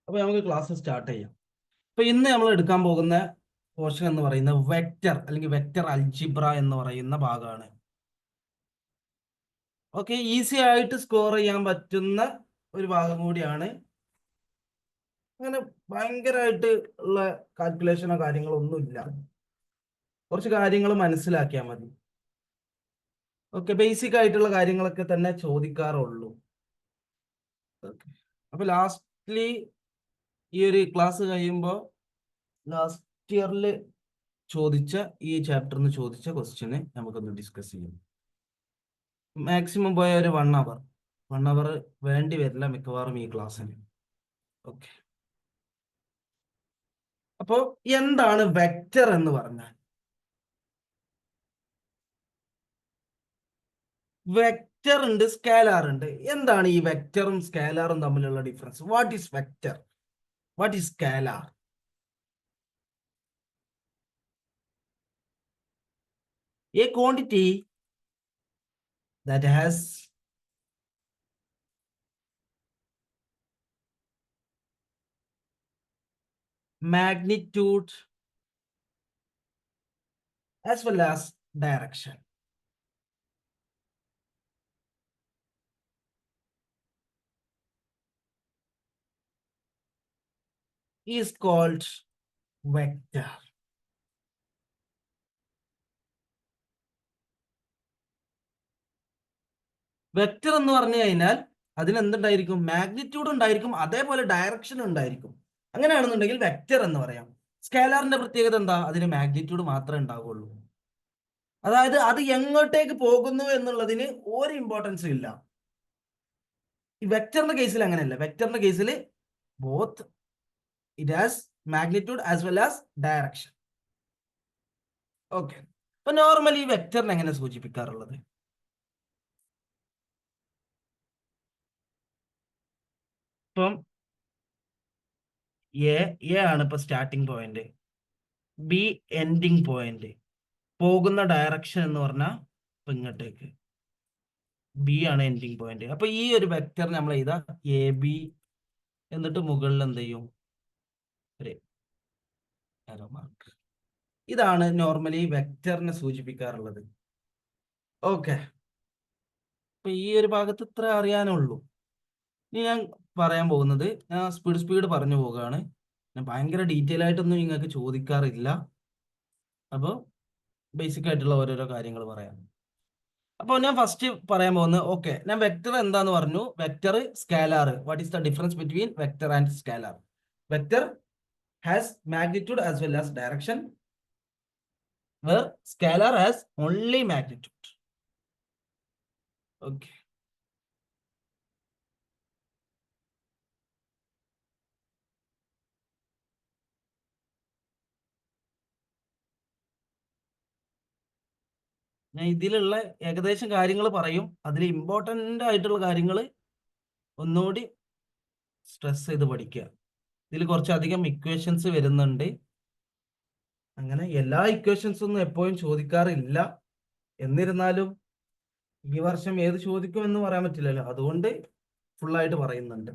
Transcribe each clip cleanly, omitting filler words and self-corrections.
അപ്പോൾ നമുക്ക് class start ചെയ്യാം. അപ്പോൾ ഇന്ന് നമ്മൾ എടുക്കാൻ പോകുന്ന പോർഷൻ എന്ന് പറയുന്നത് വെക്റ്റർ അല്ലെങ്കിൽ വെക്റ്റർ അൽജിബ്ര എന്ന് പറയുന്ന ഭാഗമാണ്. ഓക്കെ, ഈസി ആയിട്ട് സ്കോർ ചെയ്യാൻ പറ്റുന്ന ഒരു ഭാഗം കൂടിയാണ്. അങ്ങനെ ഭയങ്കരമായിട്ട് ഉള്ള കാൽക്കുലേഷനോ കാര്യങ്ങളോ ഒന്നുമില്ല. കുറച്ച് കാര്യങ്ങൾ മനസ്സിലാക്കിയാൽ മതി. ഓക്കെ, ബേസിക് ആയിട്ടുള്ള കാര്യങ്ങളൊക്കെ തന്നെ ചോദിക്കാറുള്ളൂ. ഓക്കെ, അപ്പോൾ ലാസ്റ്റ്ലി ഈ ഒരു ക്ലാസ് കഴിയുമ്പോൾ ലാസ്റ്റ് ഇയറിൽ ചോദിച്ച ഈ ചാപ്റ്ററിന് ചോദിച്ച ക്വസ്റ്റ്യന് നമുക്കൊന്ന് ഡിസ്കസ് ചെയ്യാം. മാക്സിമം പോയ ഒരു 1 അവർ വേണ്ടി വരില്ല മിക്കവാറും ഈ ക്ലാസ്സിന്. ഓക്കെ, അപ്പോ എന്താണ് വെക്റ്റർ എന്ന് പറഞ്ഞാൽ? വെക്റ്റർ ഉണ്ട്, സ്കാലാർ ഉണ്ട്. എന്താണ് ഈ വെക്റ്ററും സ്കാലാറും തമ്മിലുള്ള difference? What is vector, what is scalar? A quantity that has magnitude as well as direction is called vector. Vector എന്ന് പറഞ്ഞു കഴിഞ്ഞാൽ അതിന് എന്തുണ്ടായിരിക്കും? മാഗ്നിറ്റ്യൂഡ് ഉണ്ടായിരിക്കും, അതേപോലെ ഡയറക്ഷൻ ഉണ്ടായിരിക്കും. അങ്ങനെയാണെന്നുണ്ടെങ്കിൽ വെക്റ്റർ എന്ന് പറയാം. സ്കേലാറിന്റെ പ്രത്യേകത എന്താ? അതിന് മാഗ്നിറ്റ്യൂഡ് മാത്രമേ ഉണ്ടാവുള്ളൂ. അതായത് അത് എങ്ങോട്ടേക്ക് പോകുന്നു എന്നുള്ളതിന് ഒരു ഇമ്പോർട്ടൻസും ഇല്ല. ഈ വെക്റ്ററിന്റെ കേസിൽ അങ്ങനെയല്ല. വെക്റ്ററിന്റെ കേസിൽ both it has magnitude as well as direction. Okay, അപ്പൊ നോർമലി വെക്റ്ററിനെ എങ്ങനെ സൂചിപ്പിക്കാറുള്ളത്? ഇപ്പം എ ആണ് ഇപ്പൊ starting point, B ending point, പോകുന്ന ഡയറക്ഷൻ എന്ന് പറഞ്ഞാൽ ഇപ്പൊ ഇങ്ങോട്ടേക്ക്, ബി ആണ് എൻഡിങ് പോയിന്റ്. അപ്പൊ ഈ ഒരു വെക്റ്റർ നമ്മൾ എഴുതാ എ ബി, എന്നിട്ട് മുകളിൽ എന്ത് ചെയ്യും? ഒരു arrow mark. ഇതാണ് നോർമലി വെക്റ്ററിനെ സൂചിപ്പിക്കാറുള്ളത്. ഓക്കെ, അപ്പൊ ഈ ഒരു ഭാഗത്ത് ഇത്ര അറിയാനുള്ളൂ. ഇനി ഞാൻ പറയാൻ പോകുന്നത്, ഞാൻ സ്പീഡ് പറഞ്ഞു പോവുകയാണ്. ഞാൻ ഭയങ്കര ഡീറ്റെയിൽ ആയിട്ടൊന്നും നിങ്ങൾക്ക് ചോദിക്കാറില്ല. അപ്പോൾ ബേസിക് ആയിട്ടുള്ള ഓരോരോ കാര്യങ്ങൾ പറയാം. അപ്പോൾ ഞാൻ ഫസ്റ്റ് പറയാൻ പോകുന്നത്, ഓക്കെ, ഞാൻ വെക്റ്റർ എന്താന്ന് പറഞ്ഞു. Vector, scalar. What is the difference between vector and scalar? Vector has magnitude as well as direction, where scalar has only magnitude. Okay. ഞാൻ ഇതിലുള്ള ഏകദേശം കാര്യങ്ങൾ പറയും. അതിൽ ഇമ്പോർട്ടൻ്റ് ആയിട്ടുള്ള കാര്യങ്ങൾ ഒന്നുകൂടി സ്ട്രെസ് ചെയ്ത് പഠിക്കുക. ഇതിൽ കുറച്ചധികം ഇക്വേഷൻസ് വരുന്നുണ്ട്. അങ്ങനെ എല്ലാ ഇക്വേഷൻസ് ഒന്നും എപ്പോഴും ചോദിക്കാറില്ല. എന്നിരുന്നാലും ഈ വർഷം ഏത് ചോദിക്കും എന്ന് പറയാൻ പറ്റില്ലല്ലോ, അതുകൊണ്ട് ഫുള്ളായിട്ട് പറയുന്നുണ്ട്.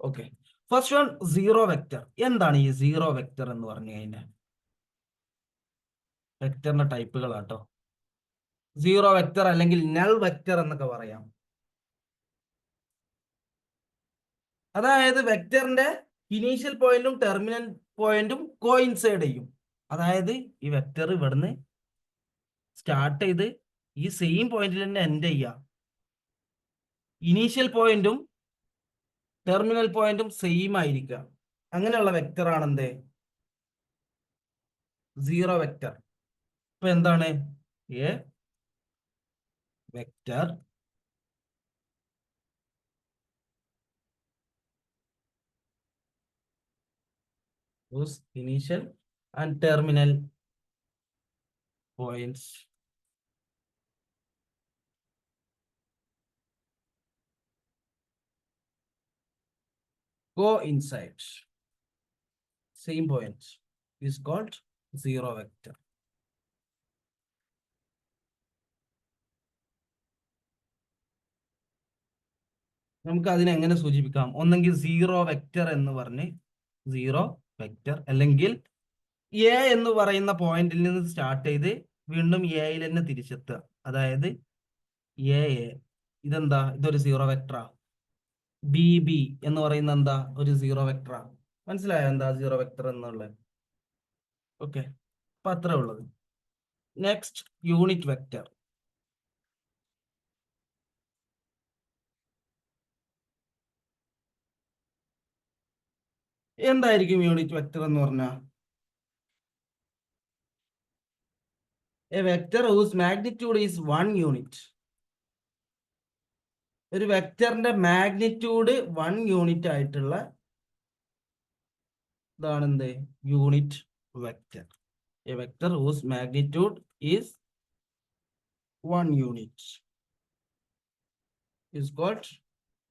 Okay, first one, zero vector. എന്താണ് ഈ സീറോ വെക്റ്റർ എന്ന് പറഞ്ഞു കഴിഞ്ഞാൽ? വെക്റ്ററിന്റെ ടൈപ്പുകളാട്ടോ. സീറോ വെക്റ്റർ അല്ലെങ്കിൽ നൾ വെക്റ്റർ എന്നൊക്കെ പറയാം. അതായത് വെക്റ്ററിന്റെ ഇനീഷ്യൽ പോയിന്റും ടെർമിനൽ പോയിന്റും കോയിൻസൈഡ് ചെയ്യും. അതായത് ഈ വെക്റ്റർ ഇവിടുന്ന് സ്റ്റാർട്ട് ചെയ്ത് ഈ സെയിം പോയിന്റിൽ തന്നെ എൻഡ് ചെയ്യുക. ഇനീഷ്യൽ പോയിന്റും ടെർമിനൽ പോയിന്റും സെയിം ആയിരിക്കുക. അങ്ങനെയുള്ള വെക്റ്റർ ആണ് എന്ത്? Zero vector. ഇപ്പൊ എന്താണ് A vector whose initial and terminal points coincide, same point, is called zero vector. നമുക്ക് അതിനെ എങ്ങനെ സൂചിപ്പിക്കാം? ഒന്നെങ്കിൽ സീറോ വെക്റ്റർ എന്ന് പറഞ്ഞ് സീറോ വെക്റ്റർ, അല്ലെങ്കിൽ എ എന്ന് പറയുന്ന പോയിന്റിൽ നിന്ന് സ്റ്റാർട്ട് ചെയ്ത് വീണ്ടും എയിൽ തന്നെ തിരിച്ചെത്തുക. അതായത് എ എ ഇതെന്താ? ഇതൊരു സീറോ വെക്ടറാ. ബി ബി എന്ന് പറയുന്ന എന്താ? ഒരു സീറോ വെക്ടറാ. മനസ്സിലായോ എന്താ സീറോ വെക്ടർ എന്നുള്ളത്? ഓക്കെ, അപ്പൊ അത്രേ ഉള്ളത്. Next, unit vector. എന്തായിരിക്കും യൂണിറ്റ് വെക്റ്റർ എന്ന് പറഞ്ഞാൽ? A vector whose magnitude is 1 unit. ഒരു വെക്റ്ററിന്റെ മാഗ്നിറ്റ്യൂഡ് 1 യൂണിറ്റ് ആയിട്ടുള്ള ഇതാണ് എന്ത്? Unit vector. A vector whose magnitude is 1 unit is called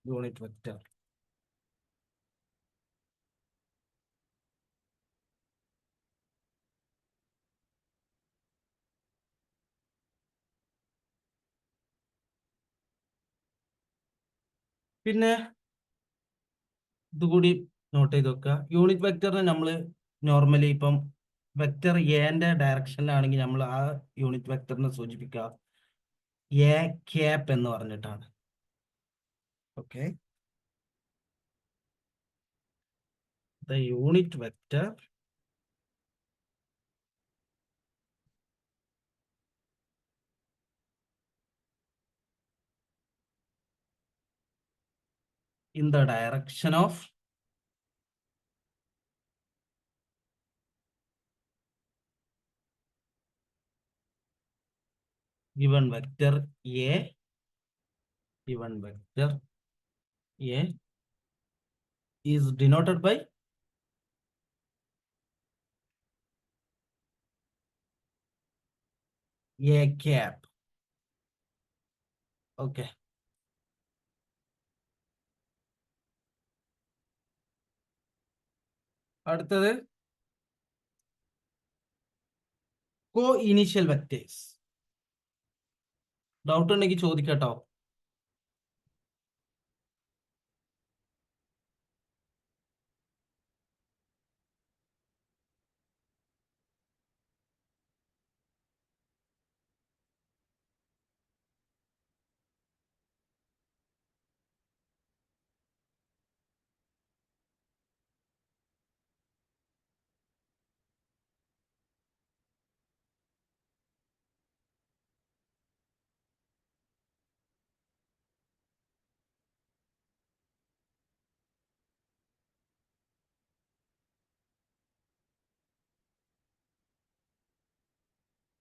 unit vector. പിന്നെ ഇതുകൂടി നോട്ട് ചെയ്ത് വെക്കുക. യൂണിറ്റ് വെക്റ്ററിനെ നമ്മൾ നോർമലി ഇപ്പം വെക്റ്റർ എന്റെ ഡയറക്ഷനിലാണെങ്കിൽ നമ്മൾ ആ യൂണിറ്റ് വെക്റ്ററിനെ സൂചിപ്പിക്കുക എ ക്യാപ്പ് എന്ന് പറഞ്ഞിട്ടാണ്. Okay, the unit vector in the direction of given vector A, given vector A is denoted by A cap. Okay. അടുത്തത് കോ ഇനീഷ്യൽ വെക്ടേഴ്സ്. ഡൗട്ട് ഉണ്ടെങ്കിൽ ചോദിക്കട്ടോ.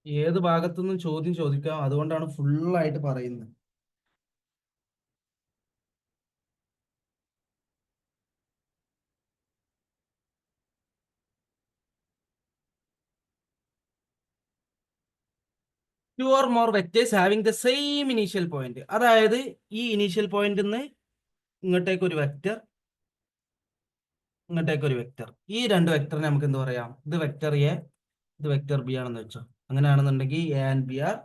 ഏത് ഭാഗത്തുനിന്നും ചോദ്യം ചോദിക്കാം, അതുകൊണ്ടാണ് ഫുള്ളായിട്ട് പറയുന്നത്. To or more vectors having the same initial point. അതായത് ഈ ഇനീഷ്യൽ പോയിന്റ് നിന്ന് ഇങ്ങോട്ടേക്ക് ഒരു വെക്റ്റർ, ഇങ്ങോട്ടേക്ക് ഒരു വെക്റ്റർ. ഈ രണ്ട് വെക്ടറിനെ നമുക്ക് എന്ത് പറയാം? ഇത് വെക്ടർ എ, ഇത് വെക്ടർ ബി ആണെന്ന് വെച്ചോ. അങ്ങനെയാണെന്നുണ്ടെങ്കിൽ A and B are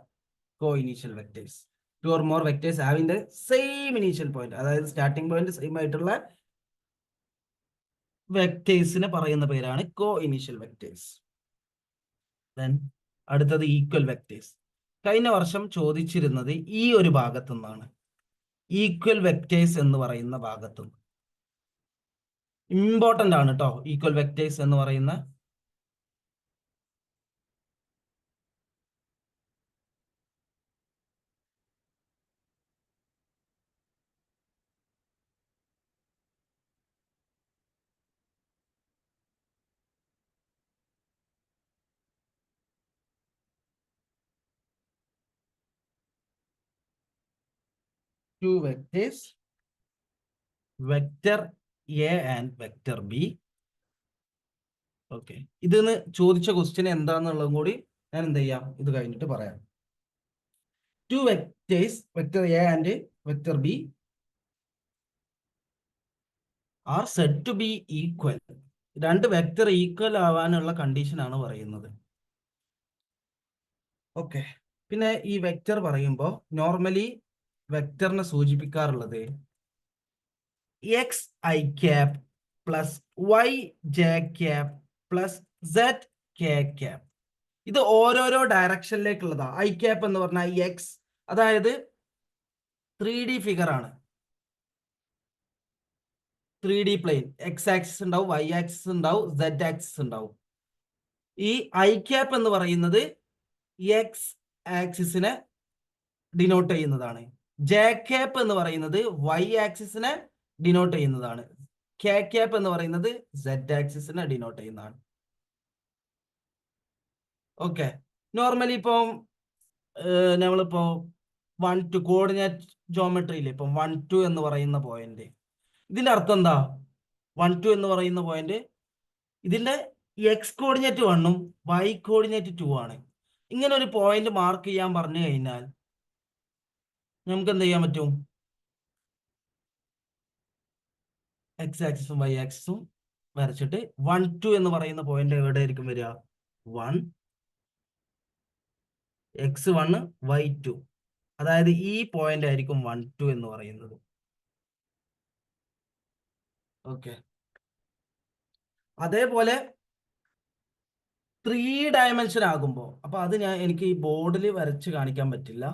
coinitial vectors. Two or more vectors having the same initial point, അതായത് സ്റ്റാർട്ടിംഗ് പോയിന്റ് സെയിം ആയിട്ടുള്ള വെക്ടേഴ്സിനെ പറയുന്ന പേരാണ് കോ ഇനീഷ്യൽ വെക്ടേഴ്സ്. ദെൻ അടുത്തത് ഈക്വൽ വെക്ടേഴ്സ്. കഴിഞ്ഞ വർഷം ചോദിച്ചിരുന്നത് ഈ ഒരു ഭാഗത്തു നിന്നാണ്, ഈക്വൽ വെക്ടേഴ്സ് എന്ന് പറയുന്ന ഭാഗത്തു നിന്ന്. ഇമ്പോർട്ടന്റ് ആണ് കേട്ടോ ഈക്വൽ വെക്ടേഴ്സ് എന്ന് പറയുന്ന. Two vectors, vector A and vector B. Okay, ഇതിന്ന് ചോദിച്ച ക്വസ്റ്റ്യൻ എന്താന്നുള്ളതും കൂടി ഞാൻ എന്ത് ചെയ്യാം, ഇത് കഴിഞ്ഞിട്ട് പറയാം. Two vectors, vector A and vector B are said to be equal. രണ്ട് വെക്ടർ ഈക്വൽ ആവാനുള്ള കണ്ടീഷൻ ആണ് പറയുന്നത്. ഓക്കെ, പിന്നെ ഈ വെക്ടർ പറയുമ്പോൾ നോർമലി വെക്ടറിനെ സൂചിപ്പിക്കാറുള്ളത് X I cap plus Y J cap plus Z K cap. ഇത് ഓരോരോ ഡയറക്ഷനിലേക്കുള്ളതാ. ഐ ക്യാപ് എന്ന് പറഞ്ഞാൽ എക്സ്, അതായത് 3D ഫിഗർ ആണ്. 3D പ്ലെയിൻ, എക്സ് ആക്സിസ് ഉണ്ടാവും, വൈ ആക്സിസ് ഉണ്ടാവും, സെഡ് ആക്സിസ് ഉണ്ടാവും. ഈ ഐ ക്യാപ് എന്ന് പറയുന്നത് എക്സ് ആക്സിസിനെ ഡിനോട്ട് ചെയ്യുന്നതാണ്. ജെ ക്യാപ് എന്ന് പറയുന്നത് വൈ ആക്സിസിനെ ഡിനോട്ട് ചെയ്യുന്നതാണ്. കെ ക്യാപ് എന്ന് പറയുന്നത് സെഡ് ആക്സിസിനെ ഡിനോട്ട് ചെയ്യുന്നതാണ്. ഓക്കെ, നോർമലി ഇപ്പം നമ്മളിപ്പോ 1-2 കോർഡിനേറ്റ് ജോമെട്രിയിൽ ഇപ്പം 1-2 എന്ന് പറയുന്ന പോയിന്റ്, ഇതിന്റെ അർത്ഥം എന്താ? 1-2 എന്ന് പറയുന്ന പോയിന്റ്, ഇതിന്റെ എക്സ് കോർഡിനേറ്റ് 1-ഉം വൈ കോർഡിനേറ്റ് 2 ആണ്. ഇങ്ങനെ ഒരു പോയിന്റ് മാർക്ക് ചെയ്യാൻ പറഞ്ഞു കഴിഞ്ഞാൽ നമുക്ക് എന്ത് ചെയ്യാൻ പറ്റും? എക്സ് ആക്സിസും വൈ ആക്സിസും വരച്ചിട്ട് 1-2 എന്ന് പറയുന്ന പോയിന്റ് എവിടെ ആയിരിക്കും വരിക? 1 x1 y2, അതായത് ഈ പോയിന്റ് ആയിരിക്കും 1-2 എന്ന് പറയുന്നത്. ഓക്കെ, അതേപോലെ 3 ഡയമെൻഷൻ ആകുമ്പോൾ, അപ്പൊ അത് എനിക്ക് ഈ ബോർഡിൽ വരച്ച് കാണിക്കാൻ പറ്റില്ല.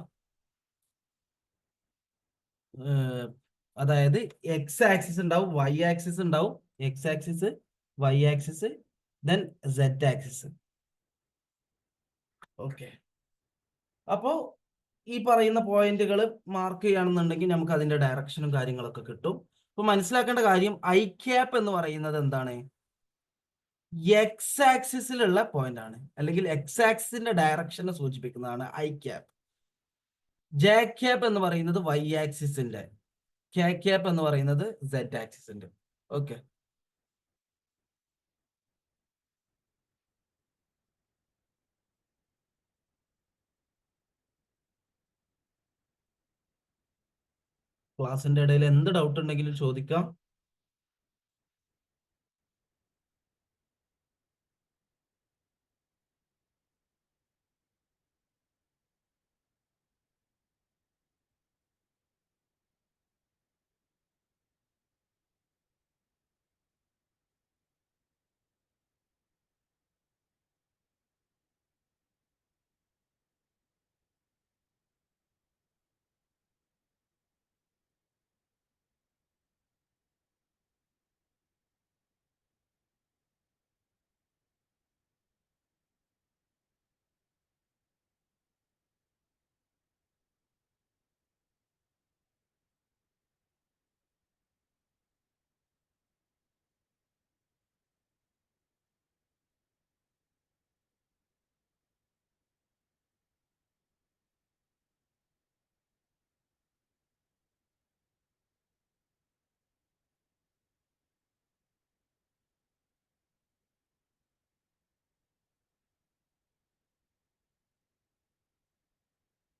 അതായത് എക്സ് ആക്സിസ് ഉണ്ടാവും, വൈ ആക്സിസ് ഉണ്ടാവും, X axis, Y axis, then Z axis. Okay, അപ്പോൾ ഈ പറയുന്ന പോയിന്റുകൾ മാർക്ക് ചെയ്യുകയാണെന്നുണ്ടെങ്കിൽ നമുക്ക് അതിന്റെ ഡയറക്ഷനും കാര്യങ്ങളൊക്കെ കിട്ടും. അപ്പൊ മനസ്സിലാക്കേണ്ട കാര്യം, ഐ ക്യാപ് എന്ന് പറയുന്നത് എന്താണ്? എക്സ് ആക്സിസിലുള്ള പോയിന്റ് ആണ്, അല്ലെങ്കിൽ എക്സ് ആക്സിസിന്റെ ഡയറക്ഷനെ സൂചിപ്പിക്കുന്നതാണ് ഐ ക്യാപ്. ജെ ക്യാപ് എന്ന് പറയുന്നത് വൈ ആക്സിസിന്റെ, കെ ക്യാപ് എന്ന് പറയുന്നത് സെഡ് ആക്സിസിന്റെ. ഓക്കെ, ക്ലാസിന്റെ ഇടയിൽ എന്ത് ഡൗട്ട് ഉണ്ടെങ്കിലും ചോദിക്കാം.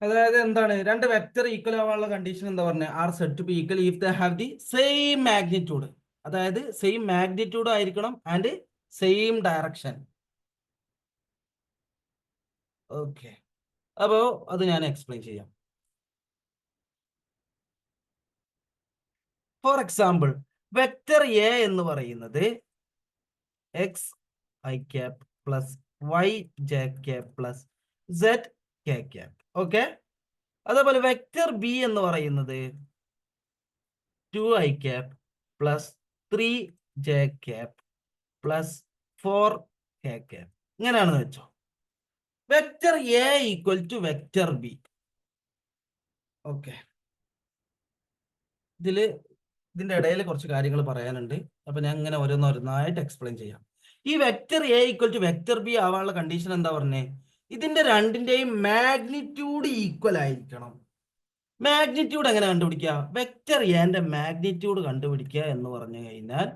അതായത് എന്താണ്, രണ്ട് വെക്ടർ ഈക്വൽ ആവാനുള്ള കണ്ടീഷൻ എന്താ പറഞ്ഞത്? Are said to be equal if they have the same magnitude. അതായത് സെയിം മാഗ്നിറ്റ്യൂഡ് ആയിരിക്കണം ആൻഡ് സെയിം ഡയറക്ഷൻ. ഓക്കെ, അപ്പോ അത് ഞാൻ എക്സ്പ്ലെയിൻ ചെയ്യാം. ഫോർ എക്സാമ്പിൾ, വെക്ടർ എ എന്ന് പറയുന്നത് X I cap plus Y J cap plus Z K cap. Okay, അതേപോലെ vector B എന്ന് പറയുന്നത് 2i cap plus 3j cap plus 4k cap. ഇങ്ങനെയാണെന്ന് വെച്ചോ. Vector A equal to vector B. Okay, ഇതിന്റെ ഇടയിൽ കുറച്ച് കാര്യങ്ങൾ പറയാനുണ്ട്. അപ്പൊ ഞാൻ ഇങ്ങനെ ഓരോന്നോരോന്നായിട്ട് എക്സ്പ്ലെയിൻ ചെയ്യാം. ഈ vector A equal to vector B ആവാനുള്ള കണ്ടീഷൻ എന്താ പറഞ്ഞേ? ഇതിന്റെ രണ്ടിന്റെയും മാഗ്നിറ്റ്യൂഡ് ഈക്വൽ ആയിരിക്കണം. മാഗ്നിറ്റ്യൂഡ് എങ്ങനെ കണ്ടുപിടിക്കുക? വെക്ടർ എന്റെ മാഗ്നിറ്റ്യൂഡ് കണ്ടുപിടിക്കുക എന്ന് പറഞ്ഞു കഴിഞ്ഞാൽ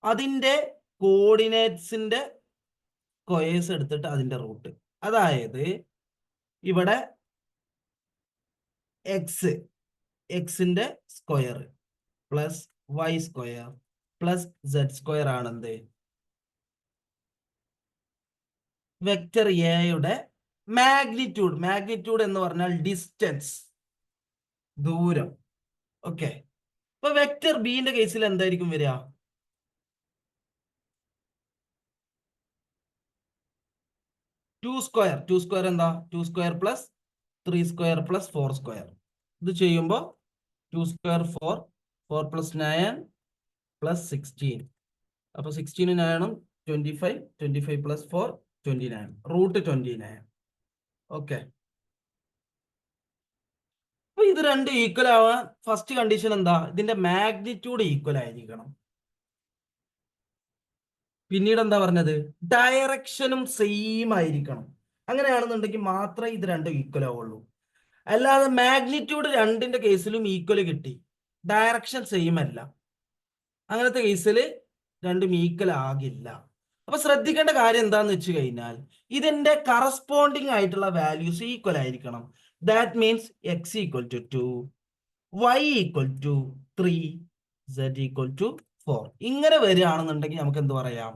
അതിന്റെ കോർഡിനേറ്റ്സിന്റെ സ്ക്വയേഴ്സ് എടുത്തിട്ട് അതിന്റെ റൂട്ട്, അതായത് ഇവിടെ എക്സിന്റെ square plus Y square plus Z square ആണെന്ത്? വെക്ടർ എയുടെ മാഗ്നിറ്റ്യൂഡ്. മാഗ്നിറ്റ്യൂഡ് എന്ന് പറഞ്ഞാൽ ഡിസ്റ്റൻസ്, ദൂരം. ഓക്കെ, അപ്പൊ വെക്റ്റർ ബിന്റെ കേസിൽ എന്തായിരിക്കും വരിക? ടു സ്ക്വയർ എന്താ? 2² പ്ലസ് 3² പ്ലസ് 4². ഇത് ചെയ്യുമ്പോൾ 2² 4, 4 പ്ലസ് 9 പ്ലസ് 16. അപ്പൊ 16 9 25, 25 പ്ലസ് 4 29, √29. ഓക്കെ. അപ്പൊ ഇത് രണ്ട് ഈക്വൽ ആവാൻ ഫസ്റ്റ് കണ്ടീഷൻ എന്താ? ഇതിന്റെ മാഗ്നിറ്റ്യൂഡ് ഈക്വൽ ആയിരിക്കണം. പിന്നീട് എന്താ പറഞ്ഞത്? ഡയറക്ഷനും സെയിം ആയിരിക്കണം. അങ്ങനെയാണെന്നുണ്ടെങ്കിൽ മാത്രമേ ഇത് രണ്ടും ഈക്വൽ ആവുള്ളൂ. അല്ലാതെ മാഗ്നിറ്റ്യൂഡ് രണ്ടിന്റെ കേസിലും ഈക്വൽ കിട്ടി, ഡയറക്ഷൻ സെയിം അല്ല, അങ്ങനത്തെ കേസിൽ രണ്ടും ഈക്വൽ ആകില്ല. അപ്പൊ ശ്രദ്ധിക്കേണ്ട കാര്യം എന്താന്ന് വെച്ച് കഴിഞ്ഞാൽ ഇതിന്റെ കറസ്പോണ്ടിങ് ആയിട്ടുള്ള വാല്യൂസ് ഈക്വൽ ആയിരിക്കണം. That means X equal to 2, Y equal to 3, Z equal to 4. ഇങ്ങനെ വരികയാണെന്നുണ്ടെങ്കിൽ നമുക്ക് എന്ത് പറയാം?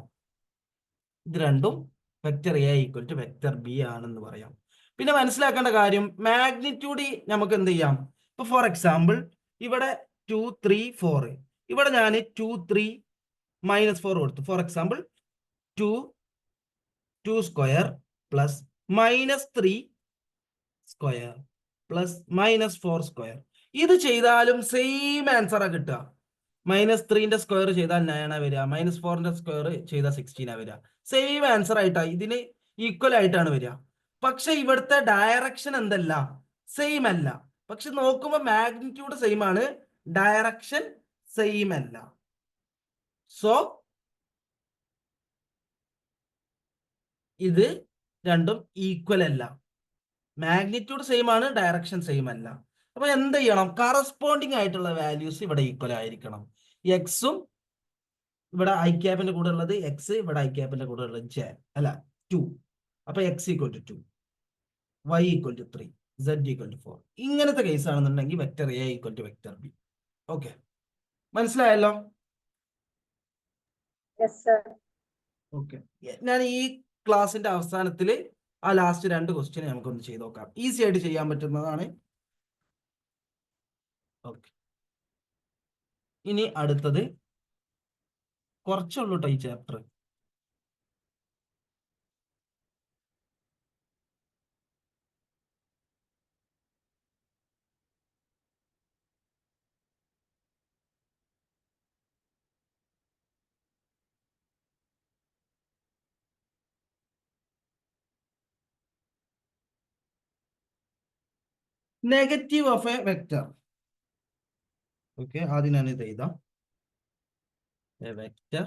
ഇത് രണ്ടും vector A equal to vector B ആണെന്ന് പറയാം. പിന്നെ മനസ്സിലാക്കേണ്ട കാര്യം, മാഗ്നിറ്റ്യൂഡ് നമുക്ക് എന്ത് ചെയ്യാം? ഇപ്പൊ ഫോർ എക്സാമ്പിൾ ഇവിടെ 2 3 4, ഇവിടെ ഞാൻ 2 3 -4 കൊടുത്തു. For example 2 2² plus -3² plus -4². ഇത് ചെയ്താലും സെയിം ആൻസറാ കിട്ടുക. -3ന്റെ സ്ക്വയർ ചെയ്താൽ 9 വരിക, -4ന്റെ സ്ക്വയർ ചെയ്താൽ 16 വരിക. സെയിം ആൻസർ ആയിട്ടാ, ഇതിന് ഈക്വൽ ആയിട്ടാണ് വരിക. പക്ഷെ ഇവിടുത്തെ ഡയറക്ഷൻ എന്തല്ല? സെയിം അല്ല. പക്ഷെ നോക്കുമ്പോൾ മാഗ്നിറ്റ്യൂഡ് സെയിം ആണ്, ഡയറക്ഷൻ സെയിം അല്ല. സോ ഇത് രണ്ടും ഈക്വൽ അല്ല. മാഗ്നിറ്റ്യൂഡ് സെയിം ആണ്, ഡയറക്ഷൻ സെയിം അല്ല. അപ്പൊ എന്ത് ചെയ്യണം? കറസ്പോണ്ടിങ് ആയിട്ടുള്ള വാല്യൂസ് ഇവിടെ ഈക്വൽ ആയിരിക്കണം. എക്സും ഇവിടെ ഐ ക്യാപ്പിന്റെ കൂടെ ഉള്ളത് എക്സ്, ഇവിടെ ഐ ക്യാപ്പിന്റെ കൂടെ ഉള്ളത് ജെ അല്ല 2. അപ്പൊ X equal to 2, Y equal to 3, Z equal to 4. ഇങ്ങനത്തെ കേസ് ആണെന്നുണ്ടെങ്കിൽ vector A equal to vector B. Okay, മനസ്സിലായല്ലോ? ഓക്കെ, ഞാൻ ഈ ക്ലാസിന്റെ അവസാനത്തിൽ ആ ലാസ്റ്റ് 2 ക്വസ്റ്റ്യൻ നമുക്കൊന്ന് ചെയ്ത് നോക്കാം. ഈസി ആയിട്ട് ചെയ്യാൻ പറ്റുന്നതാണ്. ഓക്കെ, ഇനി അടുത്തത് കുറച്ചുള്ളൂ കേട്ടോ ഈ chapter. Negative of A vector. Okay, ആദ്യം ഞാൻ ഇത് എഴുതാം. A vector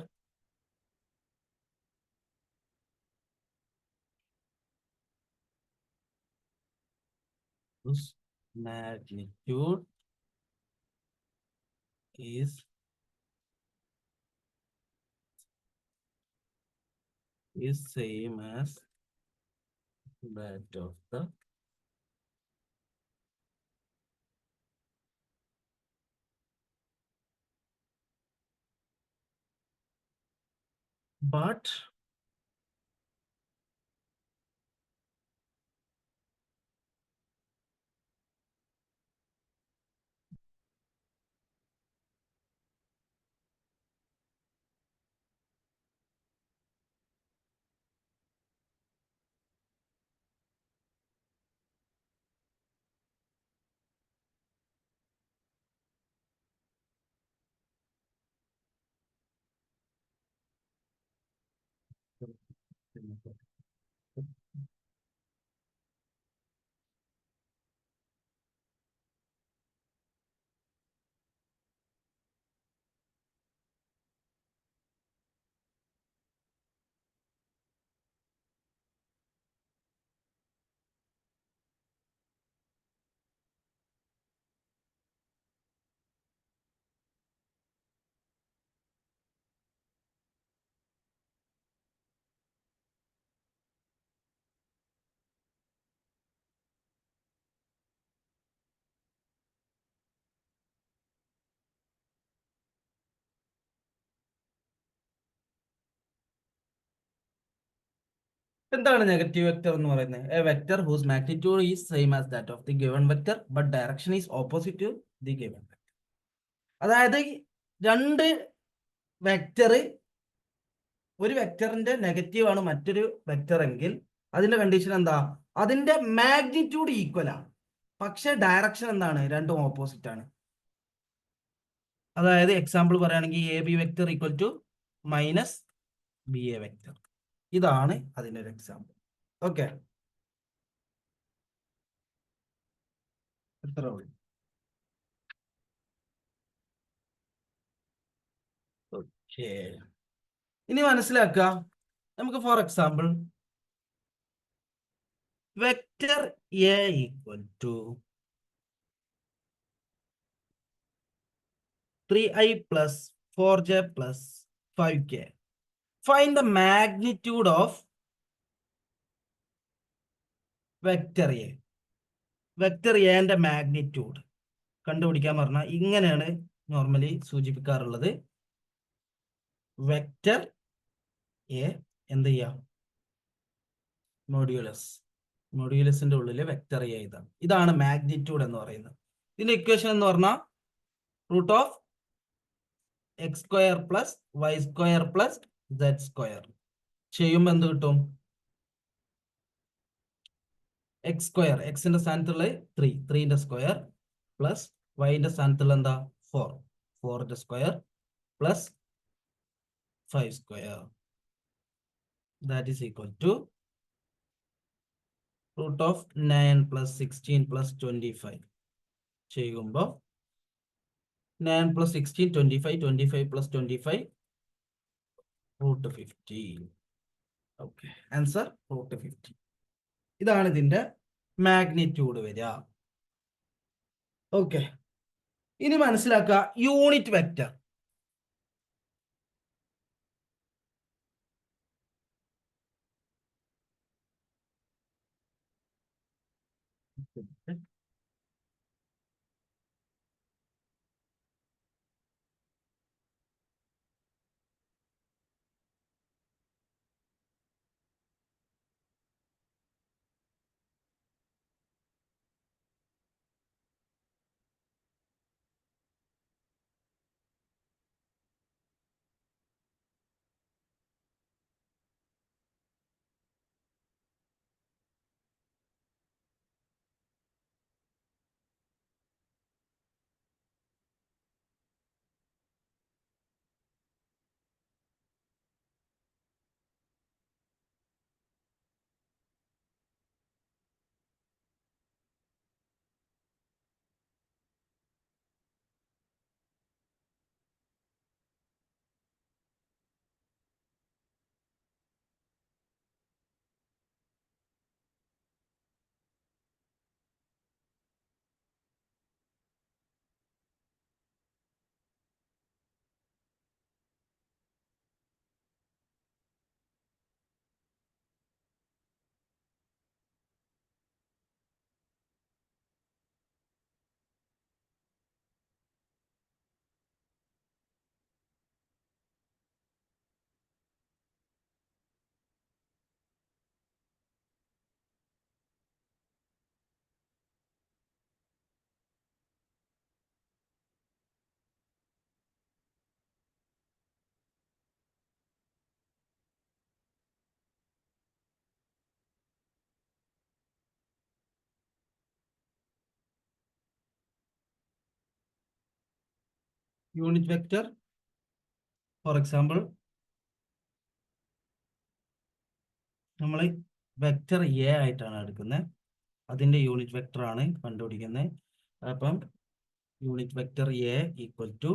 whose magnitude is same as that of the but എന്താണ് നെഗറ്റീവ് വെക്റ്റർ എന്ന് പറയുന്നത്? A vector whose magnitude is same as that of the given vector but direction is opposite to the given vector. അതായത് രണ്ട് vector, ഒരു വെക്ടറിന്റെ negative ആണ് മറ്റൊരു vector എങ്കിൽ അതിന്റെ കണ്ടീഷൻ എന്താ? അതിന്റെ മാഗ്നിറ്റ്യൂഡ് ഈക്വൽ ആണ്, പക്ഷെ ഡയറക്ഷൻ എന്താണ്? രണ്ടും ഓപ്പോസിറ്റ് ആണ്. അതായത് എക്സാമ്പിൾ പറയുകയാണെങ്കിൽ A B vector equal to minus B A vector. ഇതാണ് അതിൻ്റെ ഒരു എക്സാമ്പിൾ. ഓക്കെ, എത്ര ഓക്കെ. ഇനി മനസ്സിലാക്കുക, നമുക്ക് for example vector A equal to 3i plus 4j plus 5k. Find the magnitude of vector A. Vector എന്റെ magnitude കണ്ടുപിടിക്കാൻ പറഞ്ഞാൽ ഇങ്ങനെയാണ് നോർമലി സൂചിപ്പിക്കാറുള്ളത്. വെക്ടർ എ എന്ത് ചെയ്യാം? മോഡ്യൂലസ്. മോഡ്യൂലസിന്റെ ഉള്ളിൽ വെക്ടർ എ ഇതാണ് മാഗ്നിറ്റ്യൂഡ് എന്ന് പറയുന്നത്. ഇതിന്റെ ഇക്വേഷൻ എന്ന് പറഞ്ഞാൽ root of X square plus Y square plus Z square ചെയ്യുമ്പോൾ എന്ത് കിട്ടും? എക്സ് സ്ക്വയർ, എക്സിന്റെ സ്ഥാനത്തുള്ള 3, 3ന്റെ സ്ക്വയർ പ്ലസ് വൈന്റെ സ്ഥാനത്തുള്ള എന്താ 4, 4ന്റെ square plus 5 square, that is equal to root of 9 plus 16 plus 25 ചെയ്യുമ്പോൾ 9 plus 16 25, 25 plus 25 root 50. Okay, answer root 50. ഇതാണ് ഇതിന്റെ മാഗ്നിറ്റ്യൂഡ് വരിക. ഓക്കെ, ഇനി മനസ്സിലാക്കുക unit vector. Unit vector for example നമ്മൾ വെക്ടർ എ ആയിട്ടാണ് എടുക്കുന്നത്, അതിന്റെ യൂണിറ്റ് വെക്ടർ ആണ് കണ്ടുപിടിക്കുന്നത്. അപ്പം unit vector A equal to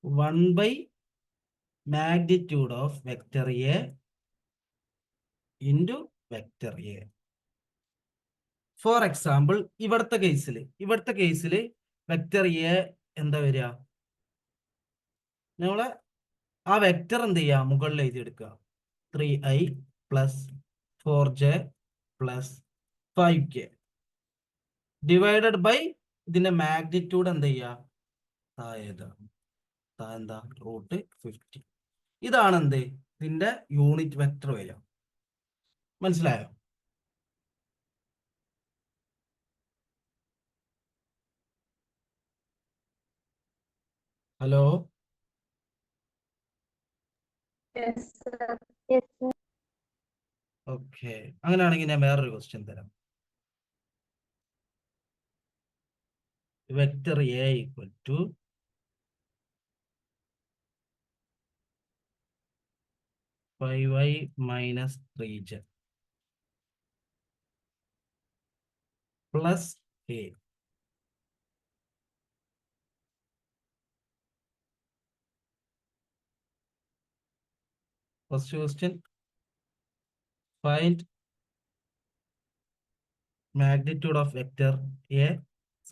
1 by magnitude of vector A into vector A. For example ഇവിടുത്തെ കേസിൽ വെക്ടർ എ എന്താ വരിക? നമ്മള് ആ വെക്ടർ എന്ത് ചെയ്യുക? മുകളിൽ എഴുതിയെടുക്കുക. 3i plus 4j plus 5k divided by ഇതിന്റെ മാഗ്നിറ്റ്യൂഡ് എന്ത് ചെയ്യുക? എന്താ റൂട്ട് 50. ഇതാണ് എന്ത് ഇതിന്റെ യൂണിറ്റ് വെക്ടർ വരിക. മനസ്സിലായോ? Hello. Yes, sir. Yes, sir. Okay, അങ്ങനെയാണെങ്കിൽ ഞാൻ വേറൊരു ക്വസ്റ്റ്യൻ തരാം. Vector A equal to 5y minus 3z plus a. First question, find magnitude of vector A.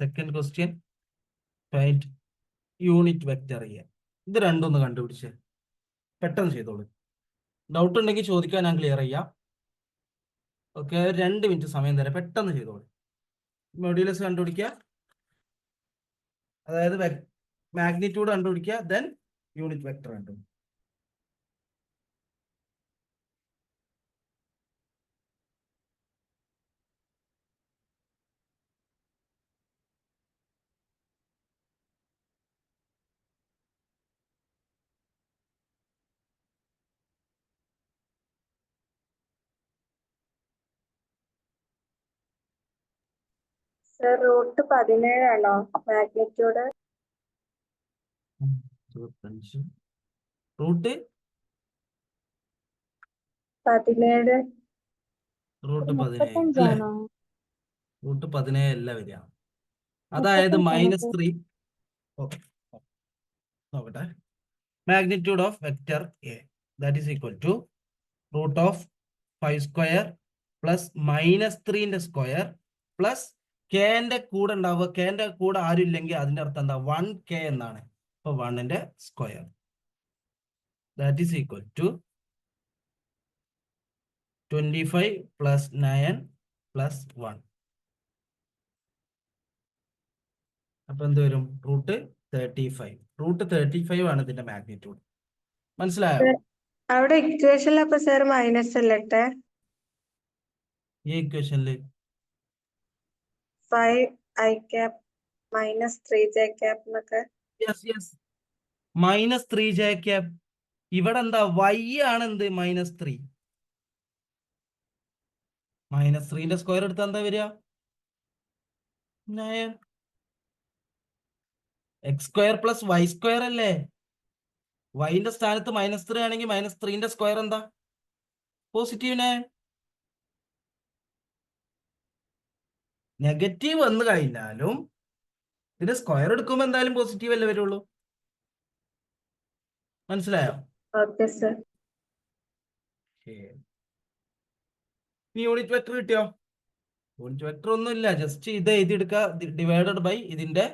Second question, find unit vector A. ഇത് രണ്ടൊന്ന് കണ്ടുപിടിച്ച് പെട്ടെന്ന് ചെയ്തോളൂ. ഡൗട്ട് ഉണ്ടെങ്കിൽ ചോദിക്കാൻ ഞാൻ ക്ലിയർ ചെയ്യാം. ഓക്കെ, 2 മിനിറ്റ് സമയം തരാം, പെട്ടെന്ന് ചെയ്തോളൂ. മൊഡ്യൂലസ് കണ്ടുപിടിക്കുക, അതായത് മാഗ്നിറ്റ്യൂഡ് കണ്ടുപിടിക്കുക, ദെൻ യൂണിറ്റ് വെക്ടർ കണ്ടുപിടിക്കുക. Sir, root 17 ആണോ മാഗ്നിറ്റ്യൂഡ്? റൂട്ട് 17. റൂട്ട് 17 അല്ലേ? 35 റൂട്ട് 17 അല്ല വരിക, അതായത് -3. ഓക്കെ, നോക്കട്ടെ. Magnitude of vector A that is equal to root of 5 square plus -3ന്റെ സ്ക്വയർ പ്ലസ് കെന്റെ കൂടെ ഉണ്ടാവുക. കെന്റെ കൂടെ ആരും ഇല്ലെങ്കിൽ അതിന്റെ അർത്ഥം എന്താ? 1k എന്നാണ്. അപ്പൊ 1ന്റെ square that is equal to 25 plus 9 plus 1. അപ്പൊ എന്ത് വരും? റൂട്ട് 35. റൂട്ട് 35 ആണ് ഇതിന്റെ മാഗ്നിറ്റ്യൂഡ്. മനസ്സിലായോ? അവിടെ ഇക്വേഷനിൽ അപ്പൊ സർ മൈനസ് അല്ലട്ടെ? ഈ ഇക്വേഷനിൽ 5i cap minus 3j cap എന്നൊക്കെ. -3j. ഇവിടെ എന്താ? y ആണ് എന്ത്? -3. -3ന്റെ സ്ക്വയർ എടുത്താൽ എന്താ വരിക? 9. x² പ്ലസ് y² അല്ലേ? yന്റെ സ്ഥാനത്ത് -3 ആണെങ്കിൽ -3ന്റെ സ്ക്വയർ എന്താ? പോസിറ്റീവ് 9. നെഗറ്റീവ് വന്നു കഴിഞ്ഞാലും ഇതിന്റെ സ്ക്വയർ എടുക്കുമ്പോൾ എന്തായാലും പോസിറ്റീവ് അല്ലേ വരുള്ളൂ. മനസ്സിലായോ? Okay sir. യൂണിറ്റ് വെക്ടർ കിട്ടിയോ? യൂണിറ്റ് വെക്ടർ ഒന്നുമില്ല, ജസ്റ്റ് ഇത് എഴുതിയെടുക്കുക, ഡിവൈഡഡ് ബൈ ഇതിന്റെ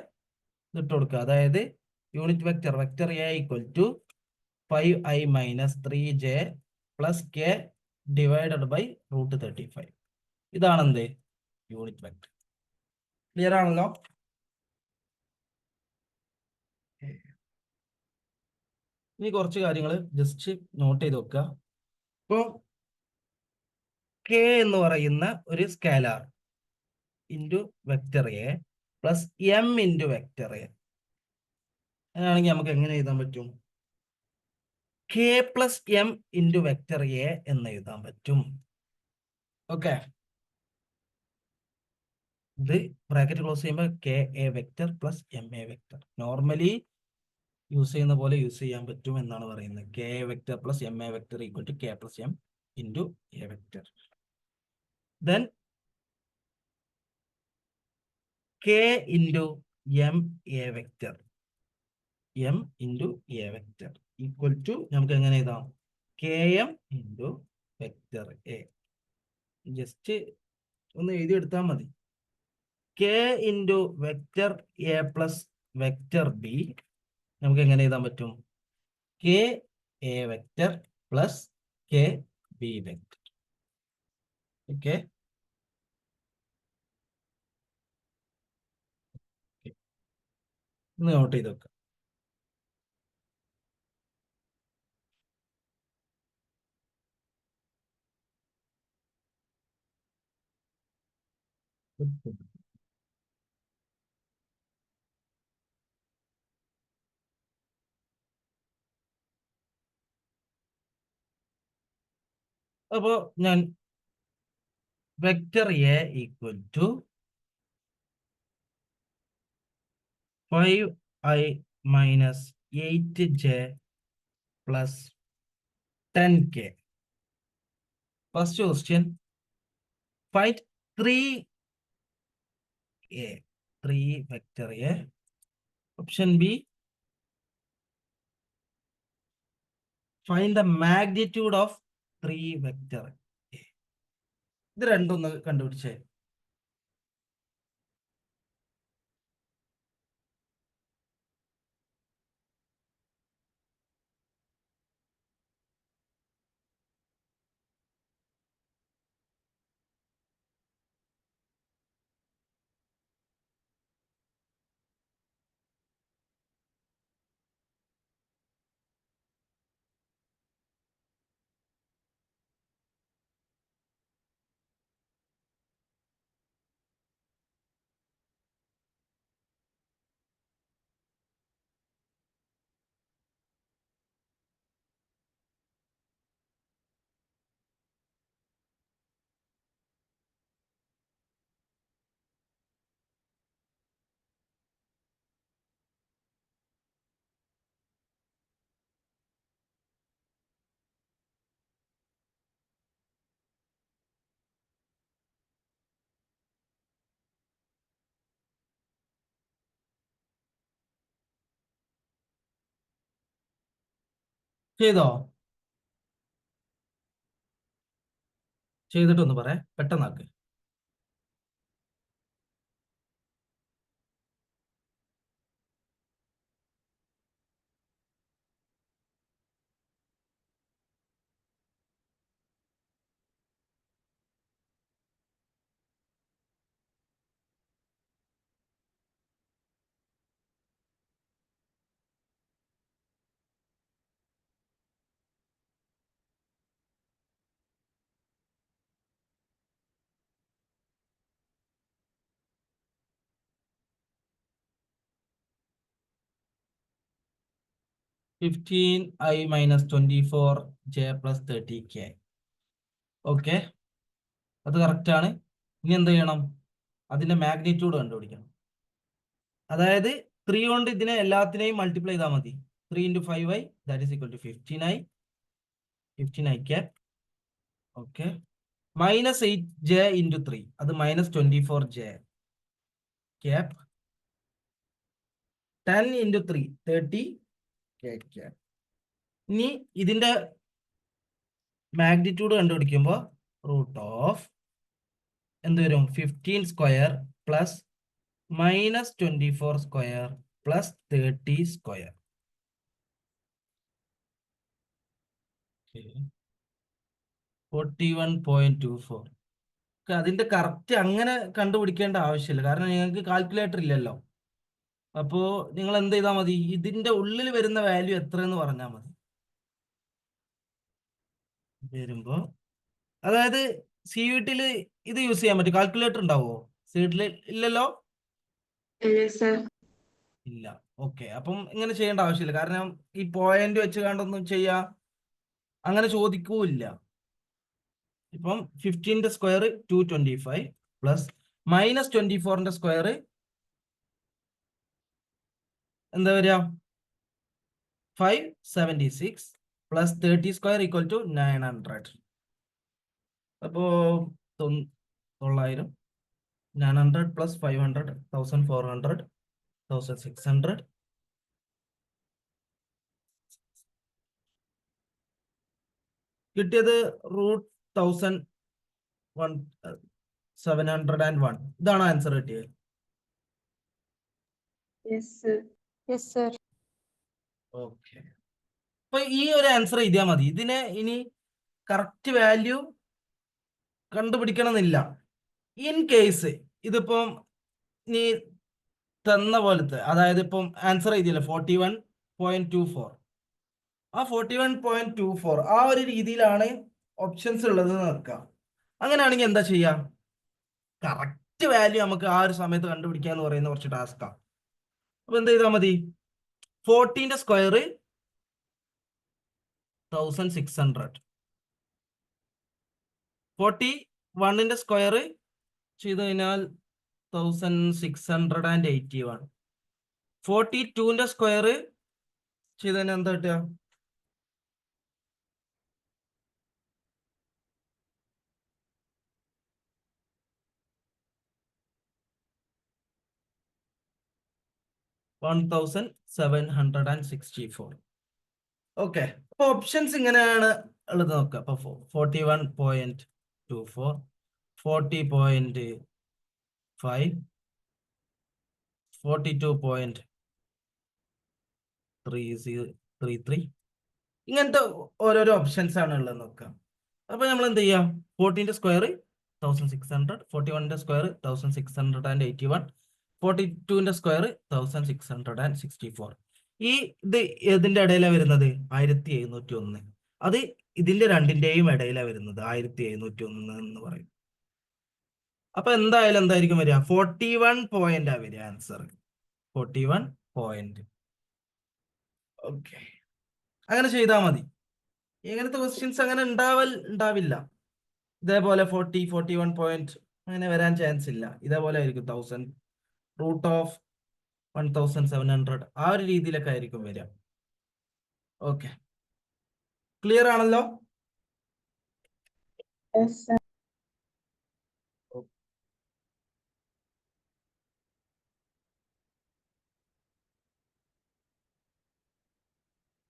ഇട്ട് കൊടുക്കുക. അതായത് unit vector vector A equal to 5i minus 3j plus k divided by root 35. ഇതാണ് എന്ത്? Unit vector. ക്ലിയർ ആണല്ലോ? ഇനി കുറച്ച് കാര്യങ്ങൾ ജസ്റ്റ് നോട്ട് ചെയ്ത് വെക്കുക. ഇപ്പോ k എന്ന് പറയുന്ന ഒരു scalar into vector A plus m into vector A. അങ്ങനെയാണെങ്കിൽ നമുക്ക് എങ്ങനെ എഴുതാൻ പറ്റും? k plus m into vector A എന്ന് എഴുതാൻ പറ്റും. ഓക്കെ, ഇത് ബ്രാക്കറ്റ് ക്ലോസ് ചെയ്യുമ്പോൾ K A vector plus M A vector. Normally use ചെയ്യുന്ന പോലെ യൂസ് ചെയ്യാൻ പറ്റും എന്നാണ് പറയുന്നത്. K A vector plus M A vector equal to K plus M into A vector. Then K into M A vector, M into A vector equal to നമുക്ക് എങ്ങനെ എഴുതാം? K M into vector A. Just ഒന്ന് എഴുതിയെടുത്താൽ മതി. K into vector A plus vector B നമുക്ക് എങ്ങനെ എഴുതാൻ പറ്റും? K A vector plus K B vector. Okay, ഒന്ന് നോട്ട് ചെയ്ത് വെക്കാം. അപ്പോ ഞാൻ vector A equal to 5i minus 8j plus 10k. First question, find 3a, 3 vector a. Option B, find the magnitude of 3 vector a. ഇത് രണ്ടൊന്ന് കണ്ടുപിടിച്ചേ. ചെയ്തോ? ചെയ്തിട്ടൊന്ന് പറയാം, പെട്ടെന്നാക്ക്. (15i minus 24j plus 30k). Okay, അത് correct ആണ്. ഇനി എന്ത് ചെയ്യണം? അതിന്റെ മാഗ്നിറ്റ്യൂഡ് കണ്ടുപിടിക്കണം. അതായത് 3 കൊണ്ട് ഇതിനെ എല്ലാത്തിനെയും മൾട്ടിപ്ലൈ ചെയ്താൽ മതി. 3 into 5i, that is equal to 15i, 15i cap. Okay, minus 8j into 3, അത് minus 24j cap. 10 into 3, 30k cap. ഇനി ഇതിന്റെ മാഗ്നിറ്റ്യൂഡ് കണ്ടുപിടിക്കുമ്പോൾ റൂട്ട് ഓഫ് എന്ത് വരും? 15 square plus minus 24 square plus 30 square. 41.24. അതിന്റെ കറക്റ്റ് അങ്ങനെ കണ്ടുപിടിക്കേണ്ട ആവശ്യമില്ല, കാരണം നിങ്ങൾക്ക് കാൽക്കുലേറ്റർ ഇല്ലല്ലോ. അപ്പോ നിങ്ങൾ എന്ത് ചെയ്താൽ മതി? ഇതിന്റെ ഉള്ളിൽ വരുന്ന വാല്യൂ എത്രയെന്ന് പറഞ്ഞാൽ മതി. വരുമ്പോ അതായത് CUT-ൽ ഇത് യൂസ് ചെയ്യാൻ പറ്റും. കാൽക്കുലേറ്റർ ഉണ്ടാവുമോ CUT-ൽ? ഇല്ലല്ലോ. ഇല്ല. ഓക്കെ, അപ്പം ഇങ്ങനെ ചെയ്യേണ്ട ആവശ്യമില്ല, കാരണം ഈ പോയിന്റ് വെച്ച് കണ്ടൊന്നും ചെയ്യാ അങ്ങനെ ചോദിക്കൂല്ല. ഇപ്പം 15ന്റെ സ്ക്വയർ 225 പ്ലസ് minus 24ന്റെ സ്ക്വയർ എന്താ വരിക? 576 പ്ലസ് 30 സ്ക്വയർ ഈക്വൽ ടു 900. അപ്പോ 900, 900 പ്ലസ് 500, 1400, 1600. കിട്ടിയത് √1701. ഇതാണ് ആൻസർ കിട്ടിയത്. ഓക്കെ, അപ്പൊ ഈ ഒരു ആൻസർ എഴുതിയാൽ മതി. ഇതിനെ ഇനി കറക്റ്റ് വാല്യൂ കണ്ടുപിടിക്കണമെന്നില്ല. ഇൻ കേസ് ഇതിപ്പം നീ തന്ന പോലത്തെ, അതായത് ഇപ്പം ആൻസർ എഴുതിയല്ലേ 41.24, ആ 41.24 ആ ഒരു രീതിയിലാണ് ഓപ്ഷൻസ് ഉള്ളത് നോക്കാം. അങ്ങനെയാണെങ്കിൽ എന്താ ചെയ്യാം? കറക്റ്റ് വാല്യൂ നമുക്ക് ആ ഒരു സമയത്ത് കണ്ടുപിടിക്കുക എന്ന് പറയുന്ന കുറച്ച് ടാസ്കാണ്. അപ്പൊ എന്ത് ചെയ്താൽ മതി? 14ന്റെ സ്ക്വയർ 1600 41ന്റെ സ്ക്വയർ ചെയ്ത് കഴിഞ്ഞാൽ 1681. 42ന്റെ സ്ക്വയർ ചെയ്ത് കഴിഞ്ഞാൽ എന്താ കിട്ടുക? 1764. ഓക്കെ, അപ്പൊ ഓപ്ഷൻസ് ഇങ്ങനെയാണ് ഉള്ളത് നോക്കുക. അപ്പൊ 41.24, 40.5, 42.33, ഇങ്ങനത്തെ ഓരോരോ ഓപ്ഷൻസ് ആണ് ഉള്ളത് നോക്കാം. അപ്പൊ നമ്മൾ എന്ത് ചെയ്യാം? 14ന്റെ സ്ക്വയർ 1600, 41ന്റെ സ്ക്വയർ 1681, 42ന്റെ സ്ക്വയർ 1664. ഈ ഇത് ഏതിന്റെ ഇടയിലാണ് വരുന്നത്? 1701. അത് ഇതിന്റെ രണ്ടിന്റെയും ഇടയിലാണ് വരുന്നത്, 1701 എന്ന് പറയും. അപ്പൊ എന്തായാലും എന്തായിരിക്കും വരിക? 41 പോയിന്റ് വരിക ആൻസർ. 41 പോയിന്റ്. ഓക്കെ, അങ്ങനെ ചെയ്താൽ മതി. എങ്ങനത്തെ ക്വസ്റ്റ്യൻസ് അങ്ങനെ ഉണ്ടാവില്ല. ഇതേപോലെ 41 പോയിന്റ് അങ്ങനെ വരാൻ ചാൻസ് ഇല്ല. ഇതേപോലെ ആയിരിക്കും 1000, √1700, ആ ഒരു രീതിയിലൊക്കെ ആയിരിക്കും വരിക. ഓക്കെ, ക്ലിയർ ആണല്ലോ? Yes, sir.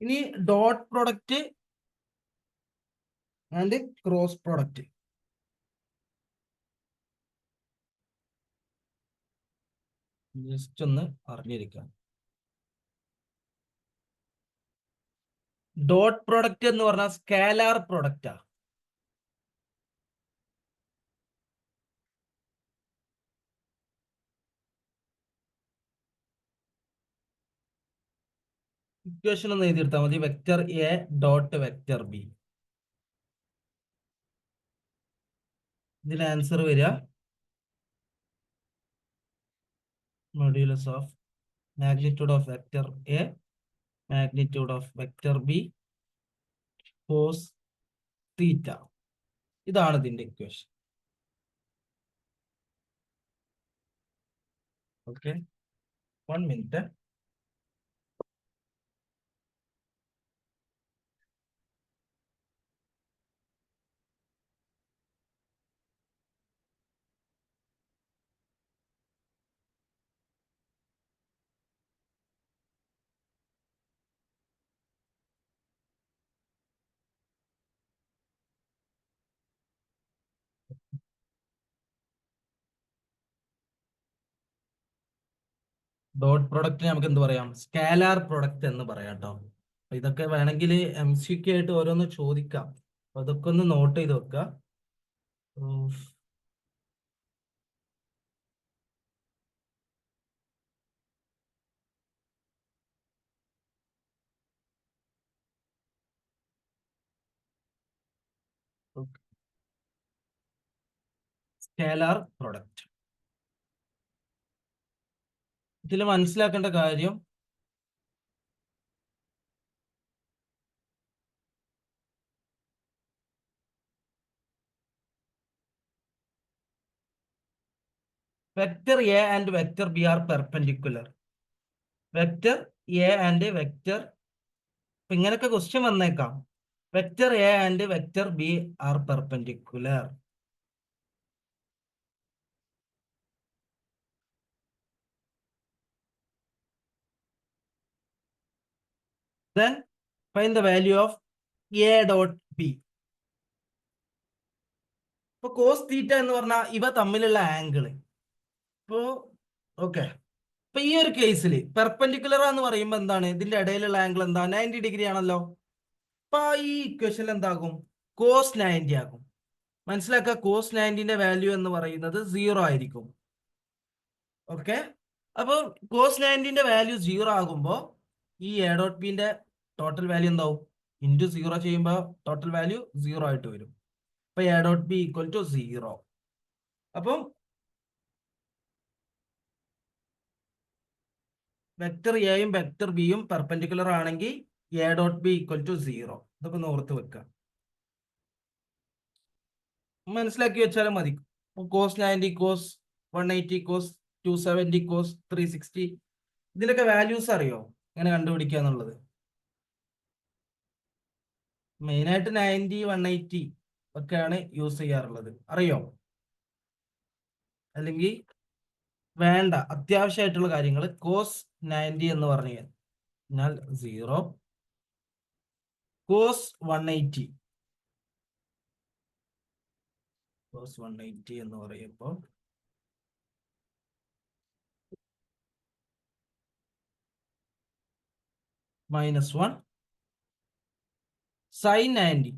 ഇനി dot product and cross product. Just ഒന്ന് അറിഞ്ഞിരിക്കാം. ഡോട്ട് പ്രൊഡക്റ്റ് എന്ന് പറഞ്ഞാൽ സ്കാലാർ പ്രൊഡക്റ്റാ. ഇക്വേഷൻ ഒന്ന് എഴുതിയെടുത്താൽ മതി. Vector A dot vector B. ഇതിന് ആൻസർ വരിക modulus of magnitude of vector A magnitude of vector B cos theta. ഇതാണ് ഇതിന്റെ equation. Okay, 1 minute. Dot product നമുക്ക് എന്ത് പറയാം? സ്കാലാർ പ്രൊഡക്റ്റ് എന്ന് പറയാം കേട്ടോ. അപ്പൊ ഇതൊക്കെ വേണമെങ്കിൽ MCQ ആയിട്ട് ഓരോന്ന് ചോദിക്കാം. അപ്പൊ അതൊക്കെ ഒന്ന് നോട്ട് ചെയ്ത് വെക്കുക. Scalar product. ഇതിൽ മനസ്സിലാക്കേണ്ട കാര്യം vector A and vector B are perpendicular. Vector A and vector, ഇങ്ങനൊക്കെ ക്വസ്റ്റ്യൻ വന്നേക്കാം. Vector A and vector B are perpendicular. Then find the value of A dot B. ഇപ്പൊ കോസ് തീറ്റ എന്ന് പറഞ്ഞാൽ ഇവ തമ്മിലുള്ള ആംഗിള്. ഇപ്പോ ഓക്കെ, ഇപ്പൊ ഈ ഒരു കേസിൽ പെർപെൻഡിക്കുലർ എന്ന് പറയുമ്പോൾ എന്താണ്? ഇതിന്റെ ഇടയിലുള്ള ആംഗിൾ എന്താ? 90 ഡിഗ്രി ആണല്ലോ. അപ്പൊ ഈ ഇക്വേഷൻ എന്താകും? കോസ് 90 ആകും. മനസ്സിലാക്കുക, കോസ് 90ന്റെ വാല്യൂ എന്ന് പറയുന്നത് 0 ആയിരിക്കും. ഓക്കെ, അപ്പൊ കോസ് 90ന്റെ വാല്യൂ 0 ആകുമ്പോൾ ഈ എ ഡോട്ട് ബിന്റെ ടോട്ടൽ വാല്യൂ എന്താവും? ഇൻറ്റു 0 ചെയ്യുമ്പോൾ ടോട്ടൽ വാല്യൂ 0 ആയിട്ട് വരും. അപ്പൊ A dot B equal to 0. അപ്പം വെക്ടർ എയും വെക്ടർ ബിയും പെർപെൻഡിക്കുലർ ആണെങ്കിൽ A dot B equal to 0. ഇതൊക്കെ ഒന്ന് ഓർത്ത് വെക്കുക. മനസ്സിലാക്കി വെച്ചാലും മതി. കോസ് 90, കോസ് 180, കോസ് 270, കോസ് 360, ഇതിലൊക്കെ വാല്യൂസ് അറിയോ എങ്ങനെ കണ്ടുപിടിക്കുക എന്നുള്ളത്? മെയിനായിട്ട് 90, 180 ഒക്കെയാണ് യൂസ് ചെയ്യാറുള്ളത്, അറിയോ? അല്ലെങ്കിൽ വേണ്ട, അത്യാവശ്യമായിട്ടുള്ള കാര്യങ്ങൾ കോസ് 90 എന്ന് പറഞ്ഞു കഴിഞ്ഞാൽ 0, കോസ് 180 എന്ന് പറയുമ്പോൾ -1, sine 90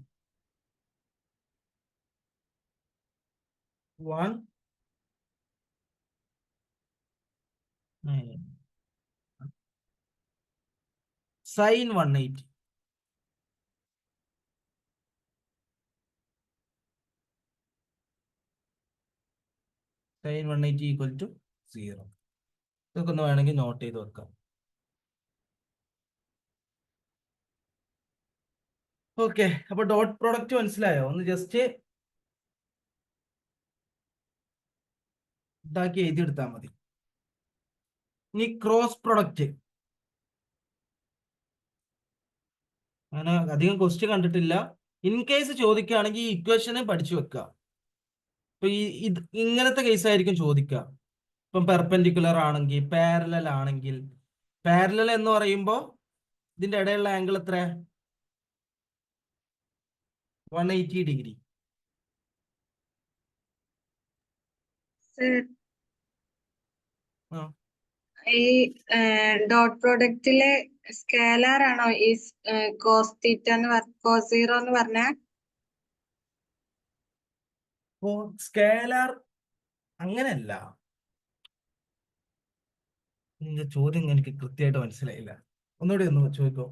1, sine 180 sine 180 equal to 0. ഇതൊക്കെ ഒന്ന് വേണമെങ്കിൽ നോട്ട് ചെയ്ത് വെക്കാം. ഓക്കെ, അപ്പൊ ഡോട്ട് പ്രോഡക്റ്റ് മനസ്സിലായോ? ഒന്ന് ജസ്റ്റ് ഇതാക്കി എഴുതിയെടുത്താൽ മതി. ഇനി ക്രോസ് പ്രൊഡക്റ്റ്, അങ്ങനെ അധികം ക്വസ്റ്റ്യൻ കണ്ടിട്ടില്ല. ഇൻ കേസ് ചോദിക്കുകയാണെങ്കിൽ ഈ ഇക്വേഷനെ പഠിച്ചു വെക്കുക. ഇപ്പൊ ഇത് ഇങ്ങനത്തെ കേസ് ആയിരിക്കും ചോദിക്കുക. ഇപ്പം പെർപെൻഡിക്കുലർ ആണെങ്കിൽ, പാരലൽ ആണെങ്കിൽ, പാരലൽ എന്ന് പറയുമ്പോൾ ഇതിന്റെ ഇടയിലുള്ള ആംഗിൾ എത്ര? 180 ഡിഗ്രി. ഈ ഡോട്ട് പ്രോഡക്റ്റിലെ സ്കേലാർ ആണോ ഈ കോസ് തീറ്റ കോസ് 0 എന്ന് പറഞ്ഞ? സ്കേലാർ അങ്ങനെയല്ല. നിന്റെ ചോദ്യം എനിക്ക് കൃത്യമായിട്ട് മനസ്സിലായില്ല, ഒന്നുകൂടി ഒന്ന് ചോദിക്കോ?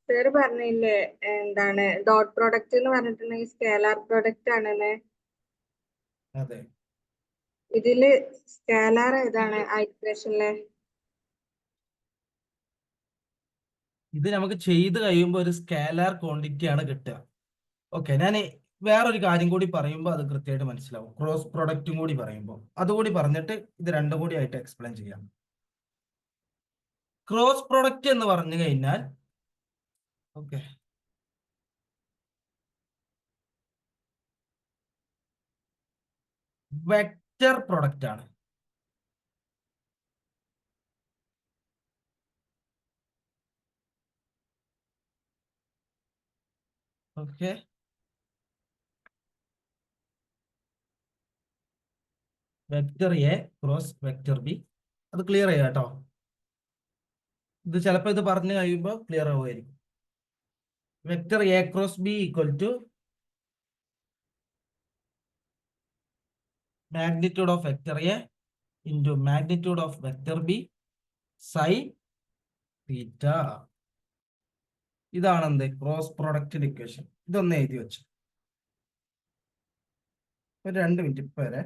സർ പറഞ്ഞില്ലേ എന്താണ് ഡോട്ട് പ്രോഡക്റ്റ് എന്ന് പറഞ്ഞിട്ടുണ്ടെങ്കിൽ സ്കേലാർ പ്രോഡക്റ്റ് ആണെന്ന്. അതെ, ഇതില് സ്കേലാർ ഏതാണ് ആ ഇക്വേഷനിലെ? ഇത് നമുക്ക് ചെയ്ത് കഴിയുമ്പോൾ ഒരു സ്കേലാർ ക്വാണ്ടിറ്റി ആണ് കിട്ടുക. ഓക്കെ, ഞാൻ വേറൊരു കാര്യം കൂടി പറയുമ്പോൾ അത് കൃത്യമായിട്ട് മനസ്സിലാവും. ക്രോസ് പ്രൊഡക്റ്റും കൂടി പറയുമ്പോൾ അതുകൂടി പറഞ്ഞിട്ട് ഇത് രണ്ടും കൂടി ആയിട്ട് എക്സ്പ്ലെയിൻ ചെയ്യാം. ക്രോസ് പ്രൊഡക്റ്റ് എന്ന് പറഞ്ഞു കഴിഞ്ഞാൽ ഓക്കെ, വെക്റ്റർ പ്രൊഡക്റ്റ് ആണ്. Okay, vector A cross vector B. അത് ക്ലിയർ ചെയ്യാം കേട്ടോ. ഇത് ചിലപ്പോൾ ഇത് പറഞ്ഞു കഴിയുമ്പോൾ ക്ലിയർ ആവുമായിരിക്കും. Vector A cross B equal to magnitude of vector A into magnitude of vector B sine theta. ഇതാണ് എന്ത് ക്രോസ് പ്രൊഡക്റ്റ് ഇക്വേഷൻ. ഇതൊന്ന് എഴുതി വെച്ചു. ഒരു 2 മിനിറ്റ് ഇപ്പൊ വരെ.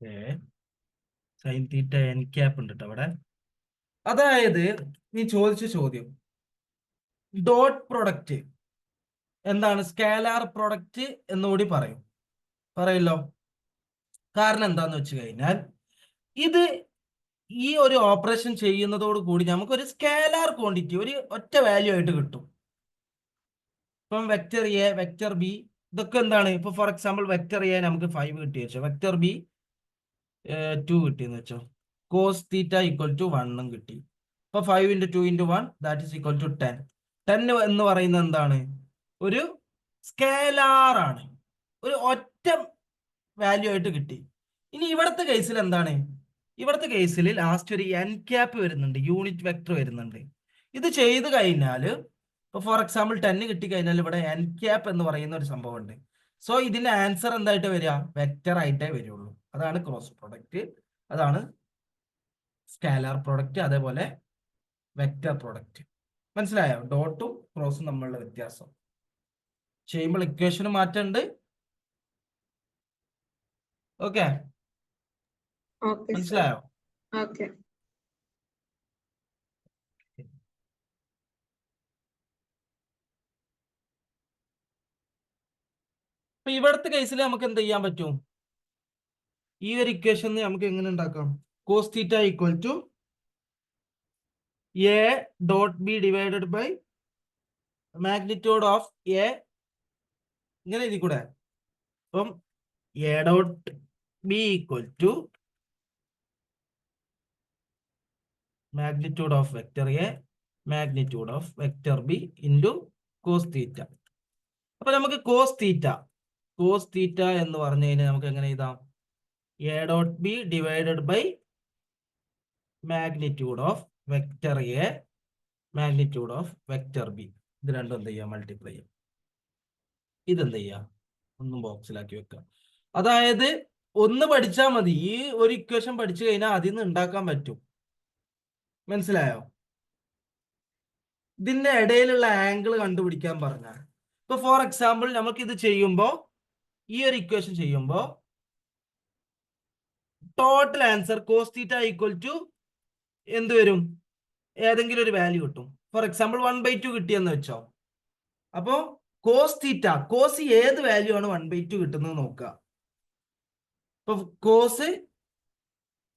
Okay, sine theta N cap ഉണ്ട് കേട്ടോ അവിടെ. അതായത് നീ ചോദിച്ച ചോദ്യം ഡോട്ട് പ്രൊഡക്റ്റ് എന്താണ്, സ്കേലാർ പ്രൊഡക്റ്റ് എന്നുകൂടി പറയല്ലോ. കാരണം എന്താന്ന് വെച്ച് കഴിഞ്ഞാൽ ഇത് ഈ ഒരു ഓപ്പറേഷൻ ചെയ്യുന്നതോട് കൂടി നമുക്കൊരു സ്കേലാർ ക്വാണ്ടിറ്റി ഒരു ഒറ്റ വാല്യൂ ആയിട്ട് കിട്ടും. ഇപ്പം വെക്ടർ എ, വെക്ടർ ബി, ഇതൊക്കെ എന്താണ്? ഇപ്പൊ ഫോർ എക്സാമ്പിൾ വെക്ടർ എ നമുക്ക് 5 കിട്ടി വെച്ചോ, വെക്ടർ ബി 2 കിട്ടിയെന്ന് വെച്ചോ, കോസ് തീറ്റ ഈക്വൽ ടു 1 കിട്ടി. അപ്പൊ 5 × 2 × 1 ദാറ്റ് ഈസ് ഈക്വൽ ടു 10. 10 എന്ന് പറയുന്നത് എന്താണ്? ഒരു സ്കേലാർ ആണ്, ഒരു ഒറ്റ വാല്യൂ ആയിട്ട് കിട്ടി. ഇനി ഇവിടുത്തെ കേസിൽ എന്താണ്? ഇവിടുത്തെ കേസിൽ ലാസ്റ്റ് ഒരു എൻ ക്യാപ്പ് വരുന്നുണ്ട്, യൂണിറ്റ് വെക്ടർ വരുന്നുണ്ട്. ഇത് ചെയ്ത് കഴിഞ്ഞാൽ ഇപ്പൊ ഫോർ എക്സാമ്പിൾ 10 കിട്ടിക്കഴിഞ്ഞാൽ ഇവിടെ എൻ ക്യാപ്പ് എന്ന് പറയുന്ന ഒരു സംഭവം ഉണ്ട്. സോ ഇതിന്റെ ആൻസർ എന്തായിട്ട് വരിക? വെക്ടർ ആയിട്ടേ വരുള്ളൂ. അതാണ് ക്രോസ് പ്രൊഡക്റ്റ്, അതാണ് സ്കാലാർ പ്രൊഡക്റ്റ്, അതേപോലെ വെക്ടർ പ്രൊഡക്റ്റ്. മനസ്സിലായോ? ഡോട്ടും ക്രോസും തമ്മിലുള്ള വ്യത്യാസം ചെയ്യുമ്പോൾ ഇക്വേഷന് മാറ്റമുണ്ട്. Okay, okay sir. മനസ്സിലായോ? ഓക്കെ. അപ്പൊ ഇവിടുത്തെ കേസിൽ നമുക്ക് എന്ത് ചെയ്യാൻ പറ്റും? ഈ ഒരു ഇക്വേഷൻ നമുക്ക് എങ്ങനെ ഉണ്ടാക്കാം? Cos theta equal to A dot B divided by magnitude of A, ഇങ്ങനെ എഴുതി കൂടെ. അപ്പം A dot B equal to magnitude of vector A magnitude of vector B into cos theta. അപ്പൊ നമുക്ക് കോസ് തീറ്റ എന്ന് പറഞ്ഞു കഴിഞ്ഞാൽ നമുക്ക് എങ്ങനെ എഴുതാം? A dot B divided by magnitude of vector A magnitude of vector B. ഇത് രണ്ടും എന്ത് ചെയ്യാം? മൾട്ടിപ്ലൈ ചെയ്യാം. ഇതെന്ത് ചെയ്യാം? ഒന്നും ബോക്സിലാക്കി വെക്കാം. അതായത് ഒന്ന് പഠിച്ചാൽ മതി, ഈ ഒരു ഇക്വേഷൻ പഠിച്ചു കഴിഞ്ഞാൽ അതിൽ നിന്ന് ഉണ്ടാക്കാൻ പറ്റും. മനസ്സിലായോ? ഇതിന്റെ ഇടയിലുള്ള ആംഗിൾ കണ്ടുപിടിക്കാൻ പറഞ്ഞാൽ, ഇപ്പൊ ഫോർ എക്സാമ്പിൾ നമുക്ക് ഇത് ചെയ്യുമ്പോൾ, ഈ ഒരു ഇക്വേഷൻ ചെയ്യുമ്പോൾ total answer cos theta equal to എന്ത് വരും? ഏതെങ്കിലും ഒരു വാല്യൂ കിട്ടും. ഫോർ എക്സാമ്പിൾ 1/2 കിട്ടിയെന്ന് വെച്ചോ. അപ്പോ കോസ് തീറ്റ, കോസ് ഏത് വാല്യൂ ആണ് 1/2 കിട്ടുന്നത് നോക്കുക. ഇപ്പൊ കോസ്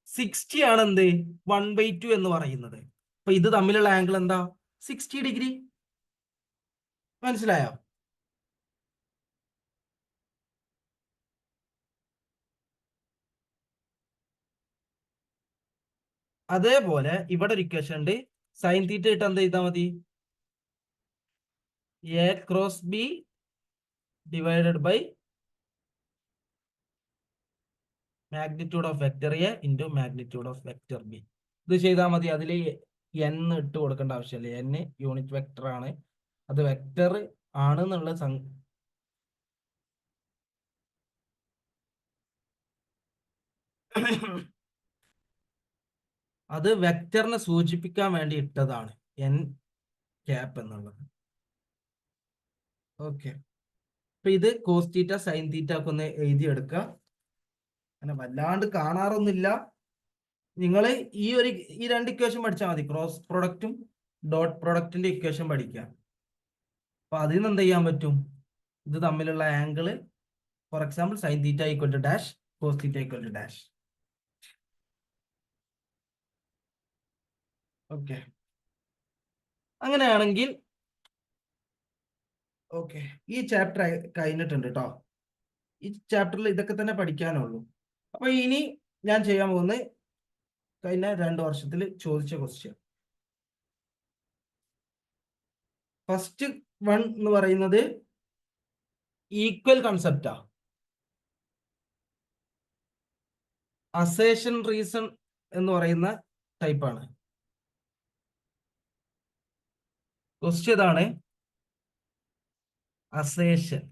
60 ആണ് എന്ത് 1/2 എന്ന് പറയുന്നത്. അപ്പൊ ഇത് തമ്മിലുള്ള ആംഗിൾ എന്താ? 60 ഡിഗ്രി. മനസ്സിലായോ? അതേപോലെ ഇവിടെ ഒരു ഇക്വേഷൻ ഉണ്ട്, സൈൻ തീറ്റ ഇട്ട് എന്ത് ചെയ്താൽ മതി? A cross B divided by magnitude of vector A into magnitude of vector B. ഇത് ചെയ്താൽ മതി. അതിൽ എൻ ഇട്ട് കൊടുക്കേണ്ട ആവശ്യമില്ല. എൻ യൂണിറ്റ് വെക്ടർ ആണ്, അത് വെക്ടർ ആണെന്നുള്ള അത് വെക്ടറിനെ സൂചിപ്പിക്കാൻ വേണ്ടി ഇട്ടതാണ് എൻ ക്യാപ്പ് എന്നുള്ളത്. ഓക്കെ, അപ്പൊ ഇത് കോസ് തീറ്റ സൈൻ തീറ്റ ഒക്കെ ഒന്ന് എഴുതിയെടുക്കുക. അങ്ങനെ വല്ലാണ്ട് കാണാറൊന്നുമില്ല. നിങ്ങൾ ഈ രണ്ട് ഇക്വേഷൻ പഠിച്ചാൽ മതി, ക്രോസ് പ്രൊഡക്റ്റും ഡോട്ട് പ്രൊഡക്റ്റിന്റെ ഇക്വേഷൻ പഠിക്കുക. അപ്പൊ അതിൽ നിന്ന് എന്ത് ചെയ്യാൻ പറ്റും? ഇത് തമ്മിലുള്ള angle, for example sine theta equal to dash, cos theta equal to dash. Okay, അങ്ങനെയാണെങ്കിൽ ഓക്കെ, ഈ ചാപ്റ്റർ കഴിഞ്ഞിട്ടുണ്ട് കേട്ടോ. ഈ ചാപ്റ്ററിൽ ഇതൊക്കെ തന്നെ പഠിക്കാനുള്ളൂ. അപ്പൊ ഇനി ഞാൻ ചെയ്യാൻ പോകുന്നത് കഴിഞ്ഞ 2 വർഷത്തിൽ ചോദിച്ച ക്വസ്റ്റ്യൻ. ഫസ്റ്റ് വൺ എന്ന് പറയുന്നത് ഈക്വൽ കൺസെപ്റ്റാ, അസേഷൻ റീസൺ എന്ന് പറയുന്ന ടൈപ്പാണ്. ക്വസ്റ്റ്യൻ ഇതാണ്, അസേഷൻ.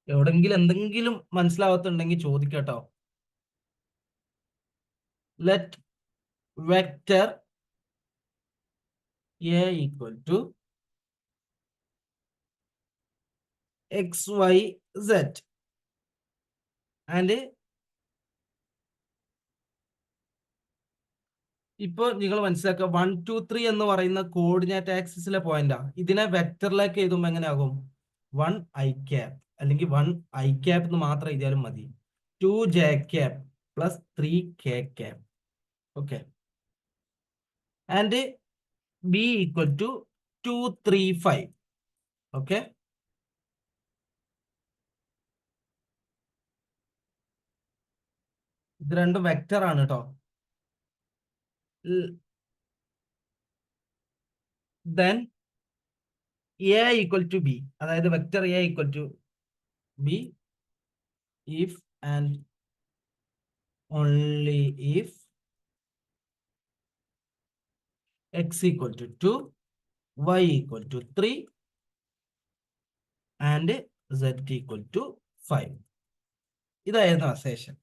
എവിടെങ്കിലും എന്തെങ്കിലും മനസ്സിലാവാത്തുണ്ടെങ്കിൽ ചോദിക്കട്ടോ. Let vector A equal to XYZ and ഇപ്പൊ നിങ്ങൾ മനസ്സിലാക്കുക 1 2 3 എന്ന് പറയുന്ന കോർഡിനേറ്റ് ആക്സിസിലെ പോയിന്റാ. ഇതിനെ വെക്ടറിലേക്ക് എഴുതുമ്പോൾ എങ്ങനെയാകും? 1 ഐ ക്യാപ് അല്ലെങ്കിൽ 1 ഐ ക്യാപ് എന്ന് മാത്രം എഴുതിയാലും മതി. 2 J cap plus 3 K cap. Okay, and B equal to 2 3 5. Okay, ഇത് രണ്ടും വെക്റ്റർ ആണ് കേട്ടോ. Then A equal to B, അതായത് vector A equal to B if and only if x equal to 2, y equal to 3 and z equal to 5. ഇതായിരുന്നു assertion.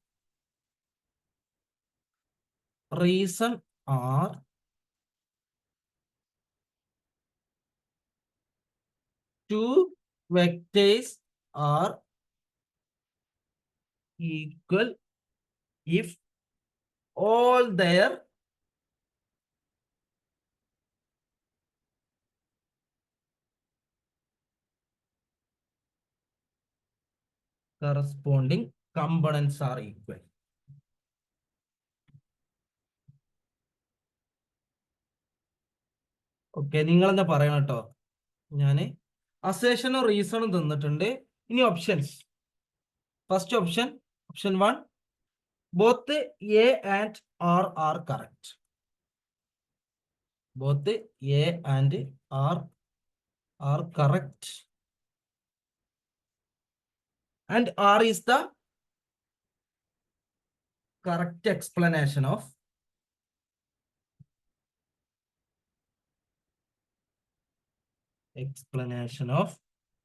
Reason are two vectors are equal if all their corresponding components are equal. Okay, നിങ്ങൾ എന്താ പറയണം കേട്ടോ. ഞാന് അസേഷനും റീസണും തന്നിട്ടുണ്ട്. ഇനി options. First option, option 1, both A and R are correct. Both A and R are correct. And R is the correct explanation of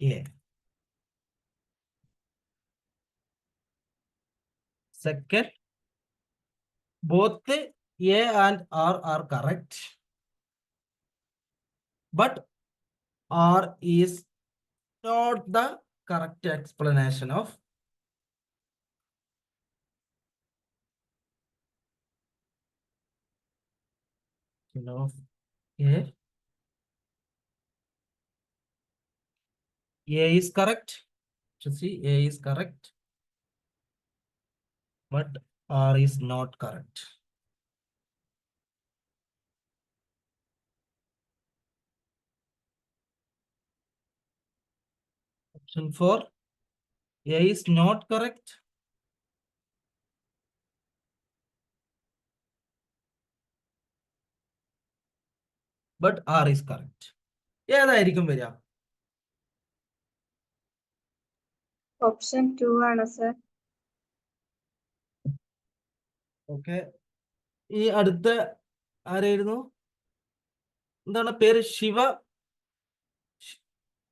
A. Second, both A and R are correct, but R is not the correct explanation of A. A is correct. So see, A is correct, but R is not correct. Option 4, A is not correct, but R is correct. ഏതായിരിക്കും വരിക? Option 2 ആണ് sir. Okay, ഈ അടുത്ത ആരായിരുന്നു? എന്താണ് പേര്? Shiva.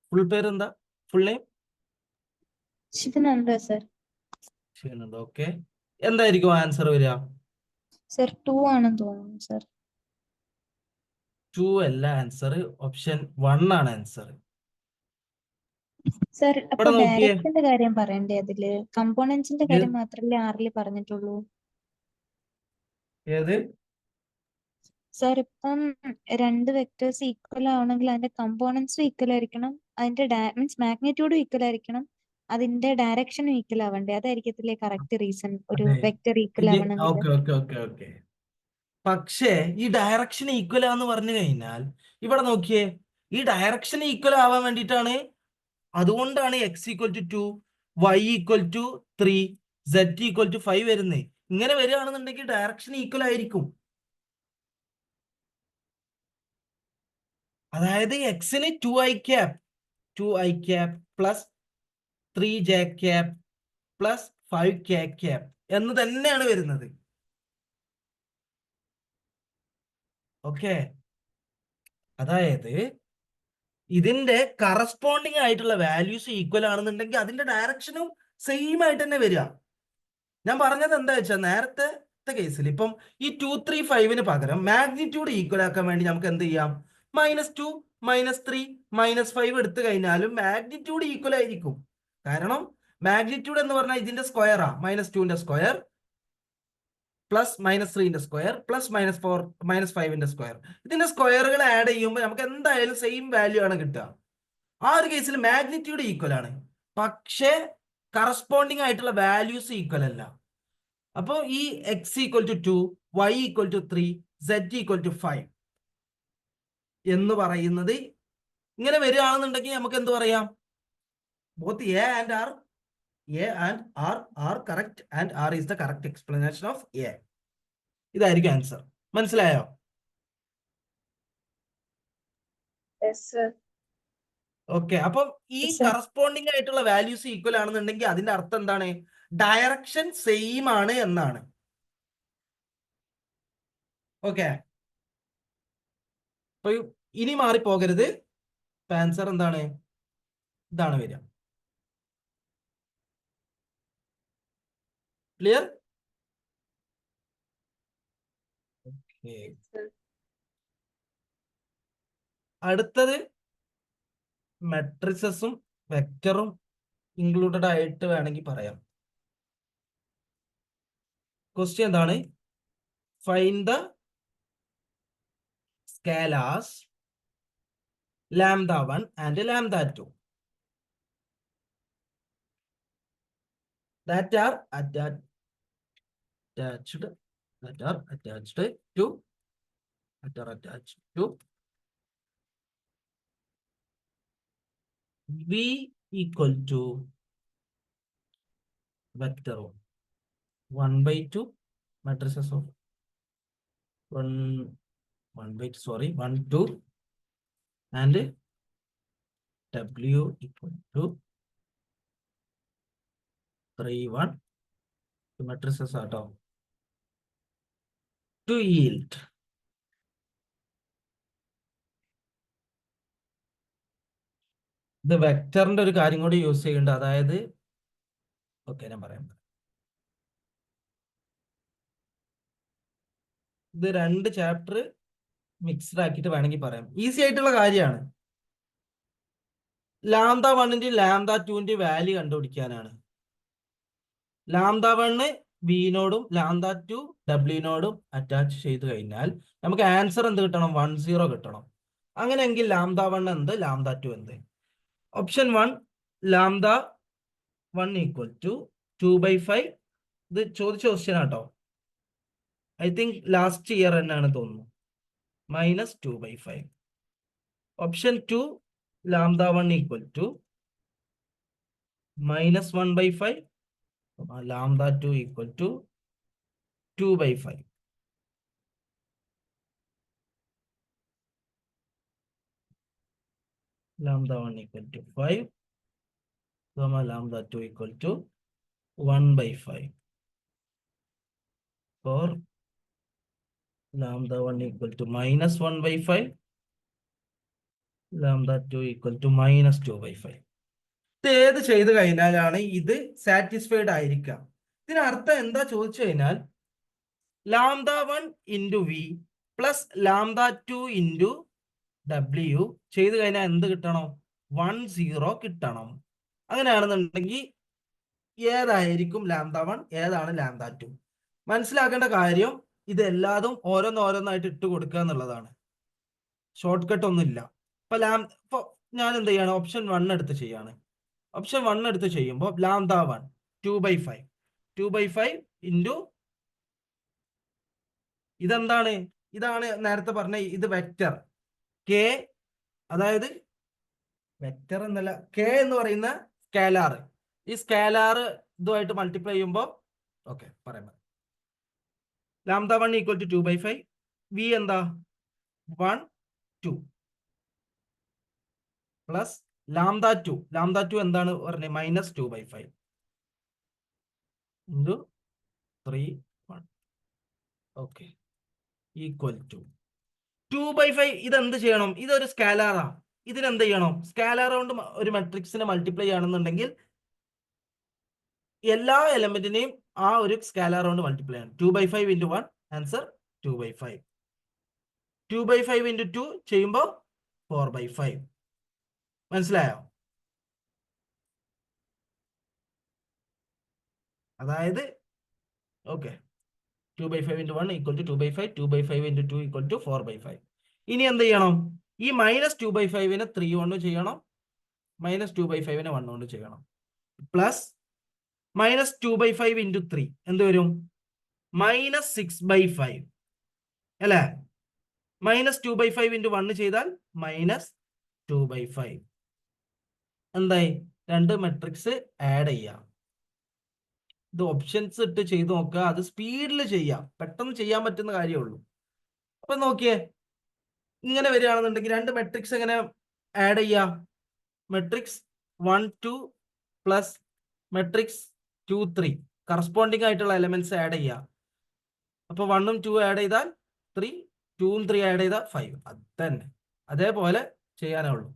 Full പേര് എന്താ? Full name? Sivananda sir. Sivananda. Okay, എന്തായിരിക്കും ആൻസർ വരിക? സർ 2 ആണെന്ന് തോന്നുന്നു സർ. 2 അല്ല ആൻസർ, ഓപ്ഷൻ 1 ആണ് ആൻസർ. സർ അപ്പൊ ഇവിടെ നോക്കിയേ, ഡയറക്ഷന്റെ കാര്യം പറയണ്ടേ അതില്? കമ്പോണൻസിന്റെ കാര്യം മാത്രമല്ലേ ആറിൽ പറഞ്ഞിട്ടുള്ളൂ? ഏത് സർ ഇപ്പം രണ്ട് വെക്ടേഴ്സ് ഈക്വൽ ആവണമെങ്കിൽ അതിന്റെ കമ്പോണൻസും ഈക്വൽ ആയിരിക്കണം, അതിന്റെ മീൻസ് മാഗ്നിറ്റ്യൂഡും ഈക്വൽ ആയിരിക്കണം, അതിന്റെ ഡയറക്ഷനും ഈക്വൽ ആവണ്ടേ? അതായിരിക്കത്തില്ലേ കറക്റ്റ് റീസൺ ഒരു അതെ. വെക്ടർ ഈക്വൽ ആവണമെങ്കിൽ? Okay okay okay okay. പക്ഷേ ഈ ഡയറക്ഷൻ ഈക്വൽ ആന്ന് പറഞ്ഞു കഴിഞ്ഞാൽ ഇവിടെ നോക്കിയേ, ഈ ഡയറക്ഷൻ ഈക്വൽ ആവാൻ വേണ്ടിയിട്ടാണ്, അതുകൊണ്ടാണ് X equal to 2, Y equal to 3, Z equal to 5 വരുന്നത്. ഇങ്ങനെ വരികയാണെന്നുണ്ടെങ്കിൽ ഡയറക്ഷൻ ഈക്വൽ ആയിരിക്കും. അതായത് എക്സിന് 2 I cap plus 3 J cap plus 5 K cap എന്ന് തന്നെയാണ് വരുന്നത്. ഓക്കെ, അതായത് ഇതിന്റെ കറസ്പോണ്ടിങ് ആയിട്ടുള്ള വാല്യൂസ് ഈക്വൽ ആണെന്നുണ്ടെങ്കിൽ അതിന്റെ ഡയറക്ഷനും സെയിം ആയിട്ട് തന്നെ വരിക. ഞാൻ പറഞ്ഞത് എന്താ വെച്ചാൽ നേരത്തെ കേസിൽ ഇപ്പം ഈ 2 3 5 പകരം മാഗ്നിറ്റ്യൂഡ് ഈക്വൽ ആക്കാൻ വേണ്ടി നമുക്ക് എന്ത് ചെയ്യാം? -2 -3 -5 എടുത്തു കഴിഞ്ഞാലും മാഗ്നിറ്റ്യൂഡ് ഈക്വൽ ആയിരിക്കും. കാരണം മാഗ്നിറ്റ്യൂഡ് എന്ന് പറഞ്ഞാൽ ഇതിന്റെ സ്ക്വയറാ, -2ന്റെ സ്ക്വയർ പ്ലസ് -3ന്റെ സ്ക്വയർ പ്ലസ് -5ന്റെ സ്ക്വയർ. ഇതിന്റെ സ്ക്വയറുകൾ ആഡ് ചെയ്യുമ്പോൾ നമുക്ക് എന്തായാലും സെയിം വാല്യൂ ആണ് കിട്ടുക. ആ ഒരു കേസിൽ മാഗ്നിറ്റ്യൂഡ് ഈക്വൽ ആണ്, പക്ഷേ കറസ്പോണ്ടിങ് ആയിട്ടുള്ള വാല്യൂസ് ഈക്വൽ അല്ല. അപ്പോൾ ഈ X equal to 2, Y equal to 3, Z equal to 5 എന്ന് പറയുന്നത് ഇങ്ങനെ വരികയാണെന്നുണ്ടെങ്കിൽ നമുക്ക് എന്ത് പറയാം? Both A and R R correct and R is the correct explanation of A. ഇതായിരിക്കും ആൻസർ. മനസ്സിലായോ? ഓക്കെ. അപ്പം ഈ Yes, sir. കറസ്പോണ്ടിങ് ആയിട്ടുള്ള വാല്യൂസ് ഈക്വൽ ആണെന്നുണ്ടെങ്കിൽ അതിന്റെ അർത്ഥം എന്താണ്? ഡയറക്ഷൻ സെയിം ആണ് എന്നാണ്. ഓക്കെ. അപ്പൊ ഇനി മാറിപ്പോകരുത്. ആൻസർ എന്താണ്? ഇതാണ് വരിക. ക്ലിയർ? ഓക്കെ. അടുത്തത് മെട്രിസസും വെക്ടറും ഇൻക്ലൂഡഡ് ആയിട്ട് വേണമെങ്കിൽ പറയാം. ക്വസ്റ്റ്യൻ എന്താണ്? Find the scalars λ1 and λ2 that are attached to V equal to vector 1/2 matrices of 1, 2 and W equal to 3, 1 matrices out of to yield ഇത് വെക്ടറിന്റെ ഒരു കാര്യം കൂടി യൂസ് ചെയ്യേണ്ട. അതായത് ഓക്കെ, ഞാൻ പറയാം. ഇത് 2 ചാപ്റ്റർ മിക്സ്ഡ് ആക്കിയിട്ട് വേണമെങ്കിൽ പറയാം. ഈസി ആയിട്ടുള്ള കാര്യമാണ്. λ1 λ2 വാല്യൂ കണ്ടുപിടിക്കാനാണ്. λ1 വിനോടും λ2 ഡബ്ല്യൂനോടും അറ്റാച്ച് ചെയ്ത് കഴിഞ്ഞാൽ നമുക്ക് ആൻസർ എന്ത് കിട്ടണം? 10 കിട്ടണം. അങ്ങനെയെങ്കിൽ λ1 എന്ത്, λ2 എന്ത്? Option 1 λ1 equal to 2/5. ഇത് ചോദിച്ച ക്വസ്റ്റ്യൻ ആട്ടോ. ഐ തിങ്ക് ലാസ്റ്റ് ഇയർ തന്നെയാണ് തോന്നുന്നു. Minus 2/5. Option 2 λ1 equal to minus 1/5. λ2 equal to 2/5. λ1 equal to 5, λ2 equal to 1/5. For λ1 equal to minus 1/5, λ2 equal to minus 2/5. ഇത് ഏത് ചെയ്ത് കഴിഞ്ഞാലാണ് ഇത് സാറ്റിസ്ഫൈഡ് ആയിരിക്കാം? ഇതിനർത്ഥം എന്താ ചോദിച്ചു കഴിഞ്ഞാൽ λ1 into V plus λ2 into W ചെയ്ത് കഴിഞ്ഞാൽ എന്ത് കിട്ടണം? 10 കിട്ടണം. അങ്ങനെയാണെന്നുണ്ടെങ്കിൽ ഏതായിരിക്കും λ1, ഏതാണ് λ2? മനസ്സിലാക്കേണ്ട കാര്യം ഇതെല്ലാതും ഓരോന്നോരോന്നായിട്ട് ഇട്ട് കൊടുക്കുക എന്നുള്ളതാണ്. ഷോർട്ട് കട്ട് ഒന്നുമില്ല. ഇപ്പൊ ഞാൻ എന്ത് ചെയ്യാണ്? ഓപ്ഷൻ 1 എടുത്ത് ചെയ്യാണ്. ഓപ്ഷൻ 1 എടുത്ത് ചെയ്യുമ്പോൾ λ1 2/5 ഇൻറ്റു ഇതെന്താണ്? ഇതാണ് നേരത്തെ പറഞ്ഞ ഇത് വെക്റ്റർ കെ, അതായത് വെക്റ്റർ എന്നല്ല, കെ എന്ന് പറയുന്ന സ്കാലാർ. ഈ സ്കാലാർ ഇതുമായിട്ട് മൾട്ടിപ്ലൈ ചെയ്യുമ്പോൾ ഓക്കെ പറയാം. λ1 ഈക്വൽ ടു 2/5. വി എന്താ? 1, 2 പ്ലസ് λ2 എന്താണ് പറഞ്ഞത്? Minus 2/5 into 3, 1 okay equal to 2/5. ഇതെന്ത് ചെയ്യണം? ഇതൊരു സ്കാലാറാ. ഇതിനെന്ത് ചെയ്യണം? സ്കാലാർ കൊണ്ട് ഒരു മെട്രിക്സിനെ മൾട്ടിപ്ലൈ ചെയ്യണമെന്നുണ്ടെങ്കിൽ എല്ലാ എലമെന്റിനെയും ആ ഒരു സ്കാലാർ കൊണ്ട് മൾട്ടിപ്ലൈ ചെയ്യണം. 2/5 ഇൻറ്റു 1 ആൻസർ 2/5. 2/5 ഇൻറ്റു 2 ചെയ്യുമ്പോൾ 4/5. മനസ്സിലായോ? അതായത് okay 2/5 into 1 equal to 2/5. 2/5 into 2 equal to 4/5. ഇനി എന്ത് ചെയ്യണം? ഈ മൈനസ് 2/5നെ 3 കൊണ്ട് ചെയ്യണം. -2/5 1 കൊണ്ട് ചെയ്യണം. പ്ലസ് -2/5 ഇൻറ്റു 3 എന്ത് വരും? -6/5 അല്ലേ? -2/5 ഇൻറ്റു 1 ചെയ്താൽ -2/5. എന്തായി? രണ്ട് മെട്രിക്സ് ആഡ് ചെയ്യാം. ഇത് ഓപ്ഷൻസ് ഇട്ട് ചെയ്ത് നോക്കുക. അത് സ്പീഡിൽ ചെയ്യാം, പെട്ടെന്ന് ചെയ്യാൻ പറ്റുന്ന കാര്യമുള്ളൂ. അപ്പൊ നോക്കിയേ, ഇങ്ങനെ വരികയാണെന്നുണ്ടെങ്കിൽ രണ്ട് മെട്രിക്സ് എങ്ങനെ ആഡ് ചെയ്യാം? മെട്രിക്സ് 1 2 പ്ലസ് മെട്രിക്സ് 2 3 കറസ്പോണ്ടിങ് ആയിട്ടുള്ള എലമെന്റ്സ് ആഡ് ചെയ്യാം. അപ്പൊ 1ഉം 2 ആഡ് ചെയ്താൽ 3, 2ഉം 3 ആഡ് ചെയ്താൽ 5. അത് തന്നെ, അതേപോലെ ചെയ്യാനേ ഉള്ളൂ.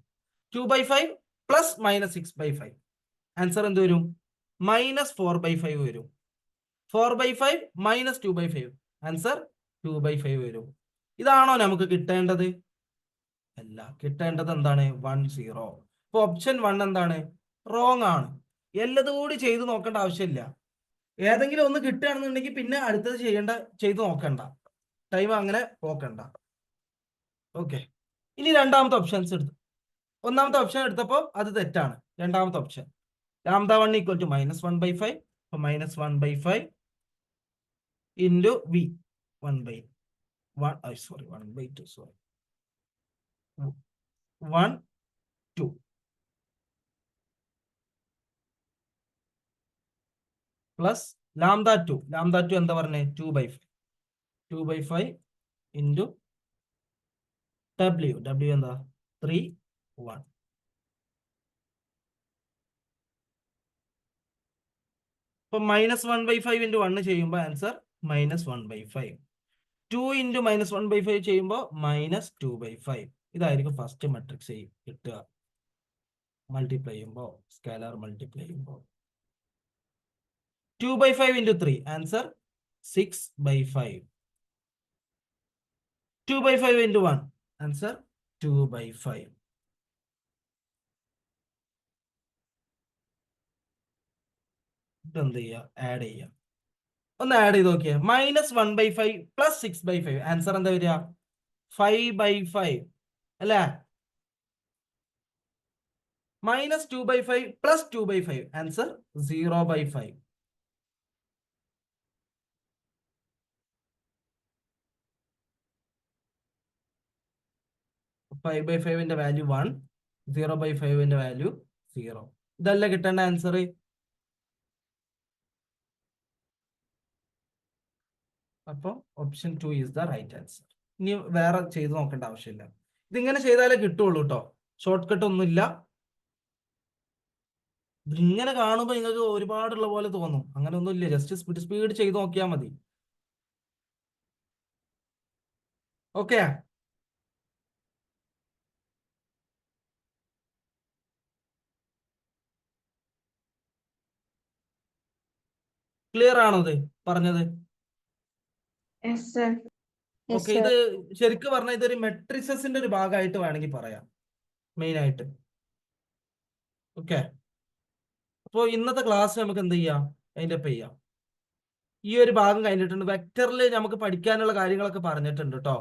2/5 പ്ലസ് -6/5 ആൻസർ എന്ത് വരും? -4/5 വരും. 4/5 -2/5 ആൻസർ 2/5 വരും. ഇതാണോ നമുക്ക് കിട്ടേണ്ടത്? അല്ല, കിട്ടേണ്ടത് എന്താണ്? 1 0. ഇപ്പൊ ഓപ്ഷൻ 1 എന്താണ്? റോങ് ആണ്. എല്ലതും കൂടി ചെയ്ത് നോക്കേണ്ട ആവശ്യമില്ല. ഏതെങ്കിലും ഒന്ന് കിട്ടുകയാണെന്നുണ്ടെങ്കിൽ പിന്നെ അടുത്തത് ചെയ്ത് നോക്കണ്ട, ടൈം അങ്ങനെ പോക്കണ്ട. ഓക്കെ, ഇനി രണ്ടാമത്തെ ഓപ്ഷൻസ് എടുത്തു. ഒന്നാമത്തെ ഓപ്ഷൻ എടുത്തപ്പോൾ അത് തെറ്റാണ്. രണ്ടാമത്തെ ഓപ്ഷൻ λ1 = -1/5. അപ്പൊ -1/5 ഇൻറ്റു v 1/2 സോറി 1 2 പ്ലസ് λ2 എന്താ പറഞ്ഞേ? 2/5 ഇൻറ്റു w എന്താ? 3 1. അപ്പൊ -1/5 ഇൻറ്റു 1 ചെയ്യുമ്പോൾ ആൻസർ -1/5. 2 ഇൻറ്റു -1/5 ചെയ്യുമ്പോൾ -2/5. ഇതായിരിക്കും ഫസ്റ്റ് മെട്രിക്സ് കിട്ടുക മൾട്ടിപ്ലൈ ചെയ്യുമ്പോൾ, സ്കാലർ മൾട്ടിപ്ലൈ ചെയ്യുമ്പോൾ. 2/5 ഇൻറ്റു 3 ആൻസർ 6/5. 2/5 into 1 answer 2/5. ഇതെന്ത് ചെയ്യുക? ആഡ് ചെയ്യുക. ഒന്ന് ആഡ് ചെയ്ത് നോക്കിയേ. -1/5 പ്ലസ് 6/5 ആൻസർ എന്താ വരിക? 5/5 അല്ലേ? -2/5 പ്ലസ് 2/5 ആൻസർ 0/5. 5/5 value 1, 0/5 value 0. ഇതല്ല കിട്ടേണ്ട ആൻസർ. അപ്പോൾ option 2 is the right answer. ഇനി വേറെ ചെയ്ത് നോക്കേണ്ട ആവശ്യമില്ല. ഇതിങ്ങനെ ചെയ്താലേ കിട്ടുള്ളൂ കേട്ടോ, ഷോർട്ട് കട്ട് ഒന്നുമില്ല. ഇങ്ങനെ കാണുമ്പോൾ നിങ്ങൾക്ക് ഒരുപാടുള്ള പോലെ തോന്നും, അങ്ങനെ ഒന്നുമില്ല. ജസ്റ്റ് സ്പീഡ് ചെയ്ത് നോക്കിയാൽ മതി. ഓക്കെ, ക്ലിയർ ആണോ ഇത് പറഞ്ഞത്? Yes, sir. ഓക്കെ, ഇത് ശരിക്കും പറഞ്ഞാൽ ഇതൊരു മെട്രിസസിന്റെ ഒരു ഭാഗമായിട്ട് വേണമെങ്കിൽ പറയാം, മെയിൻ ആയിട്ട്. ഓക്കെ, അപ്പോൾ ഇന്നത്തെ ക്ലാസ് നമുക്ക് എന്ത് ചെയ്യാം? അതിൻ്റെ ഒപ്പം ചെയ്യാം. ഈ ഒരു ഭാഗം കഴിഞ്ഞിട്ടുണ്ട്. വെക്ടറിൽ നമുക്ക് പഠിക്കാനുള്ള കാര്യങ്ങളൊക്കെ പറഞ്ഞിട്ടുണ്ട് കേട്ടോ.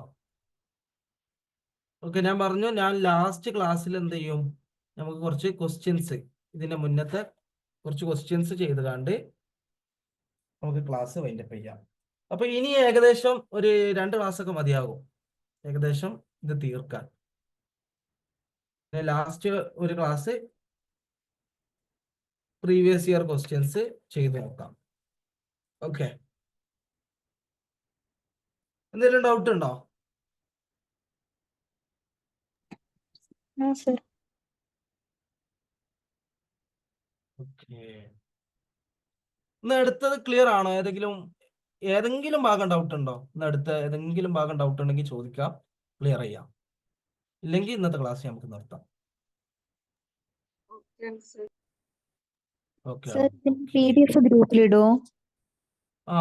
ഓക്കെ, ഞാൻ പറഞ്ഞു, ഞാൻ ലാസ്റ്റ് ക്ലാസ്സിൽ എന്ത് ചെയ്യും, നമുക്ക് കുറച്ച് ക്വസ്റ്റ്യൻസ്, ഇതിന്റെ മുന്നത്തെ കുറച്ച് ക്വസ്റ്റ്യൻസ് ചെയ്ത് കണ്ട് നമുക്ക് ക്ലാസ് വൈൻഡപ്പ് ചെയ്യാം. അപ്പൊ ഇനി ഏകദേശം ഒരു 2 ക്ലാസ്സൊക്കെ മതിയാകും ഏകദേശം ഇത് തീർക്കാൻ. ലാസ്റ്റ് ഒരു ക്ലാസ് പ്രീവിയസ് ഇയർ ക്വസ്റ്റ്യൻസ് ചെയ്ത് നോക്കാം. ഓക്കെ, എന്തെങ്കിലും ഡൗട്ട് ഉണ്ടോ? No, sir. ഓക്കെ, ഇന്ന് എടുത്തത് ക്ലിയർ ആണോ? ഏതെങ്കിലും ഭാഗം ഡൗട്ട് ഉണ്ടോ? ഇന്ന് അടുത്ത ഏതെങ്കിലും ഭാഗം ഡൗട്ട് ഉണ്ടെങ്കിൽ ചോദിക്കാം, ക്ലിയർ ചെയ്യാം. ഇല്ലെങ്കിൽ ഇന്നത്തെ ക്ലാസ് നമുക്ക് നിർത്താം. Okay, sir. Okay, Sir, PDF ഗ്രൂപ്പിലിടോ? ആ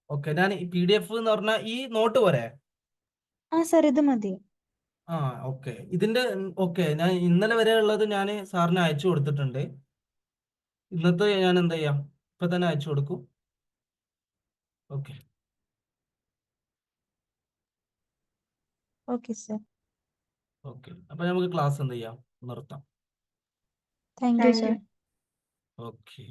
ഓക്കെ, ഞാൻ ഈ PDF എന്ന് പറഞ്ഞാൽ ഈ നോട്ട് പോരെ? ആ സർ, ഇത് മതി. ആ ഓക്കെ, ഇതിന്റെ ഓക്കെ, ഞാൻ ഇന്നലെ വരെ ഉള്ളത് ഞാൻ സാറിന് അയച്ചു കൊടുത്തിട്ടുണ്ട്. ഇന്നത്തെ ഞാൻ എന്താ ചെയ്യാം, ഇപ്പൊ തന്നെ അയച്ചു കൊടുക്കും. Okay, okay sir. ഓക്കെ, അപ്പൊ നമുക്ക് ക്ലാസ് എന്ത് ചെയ്യാം, നിർത്താം. Thank you thank sir. You. Okay.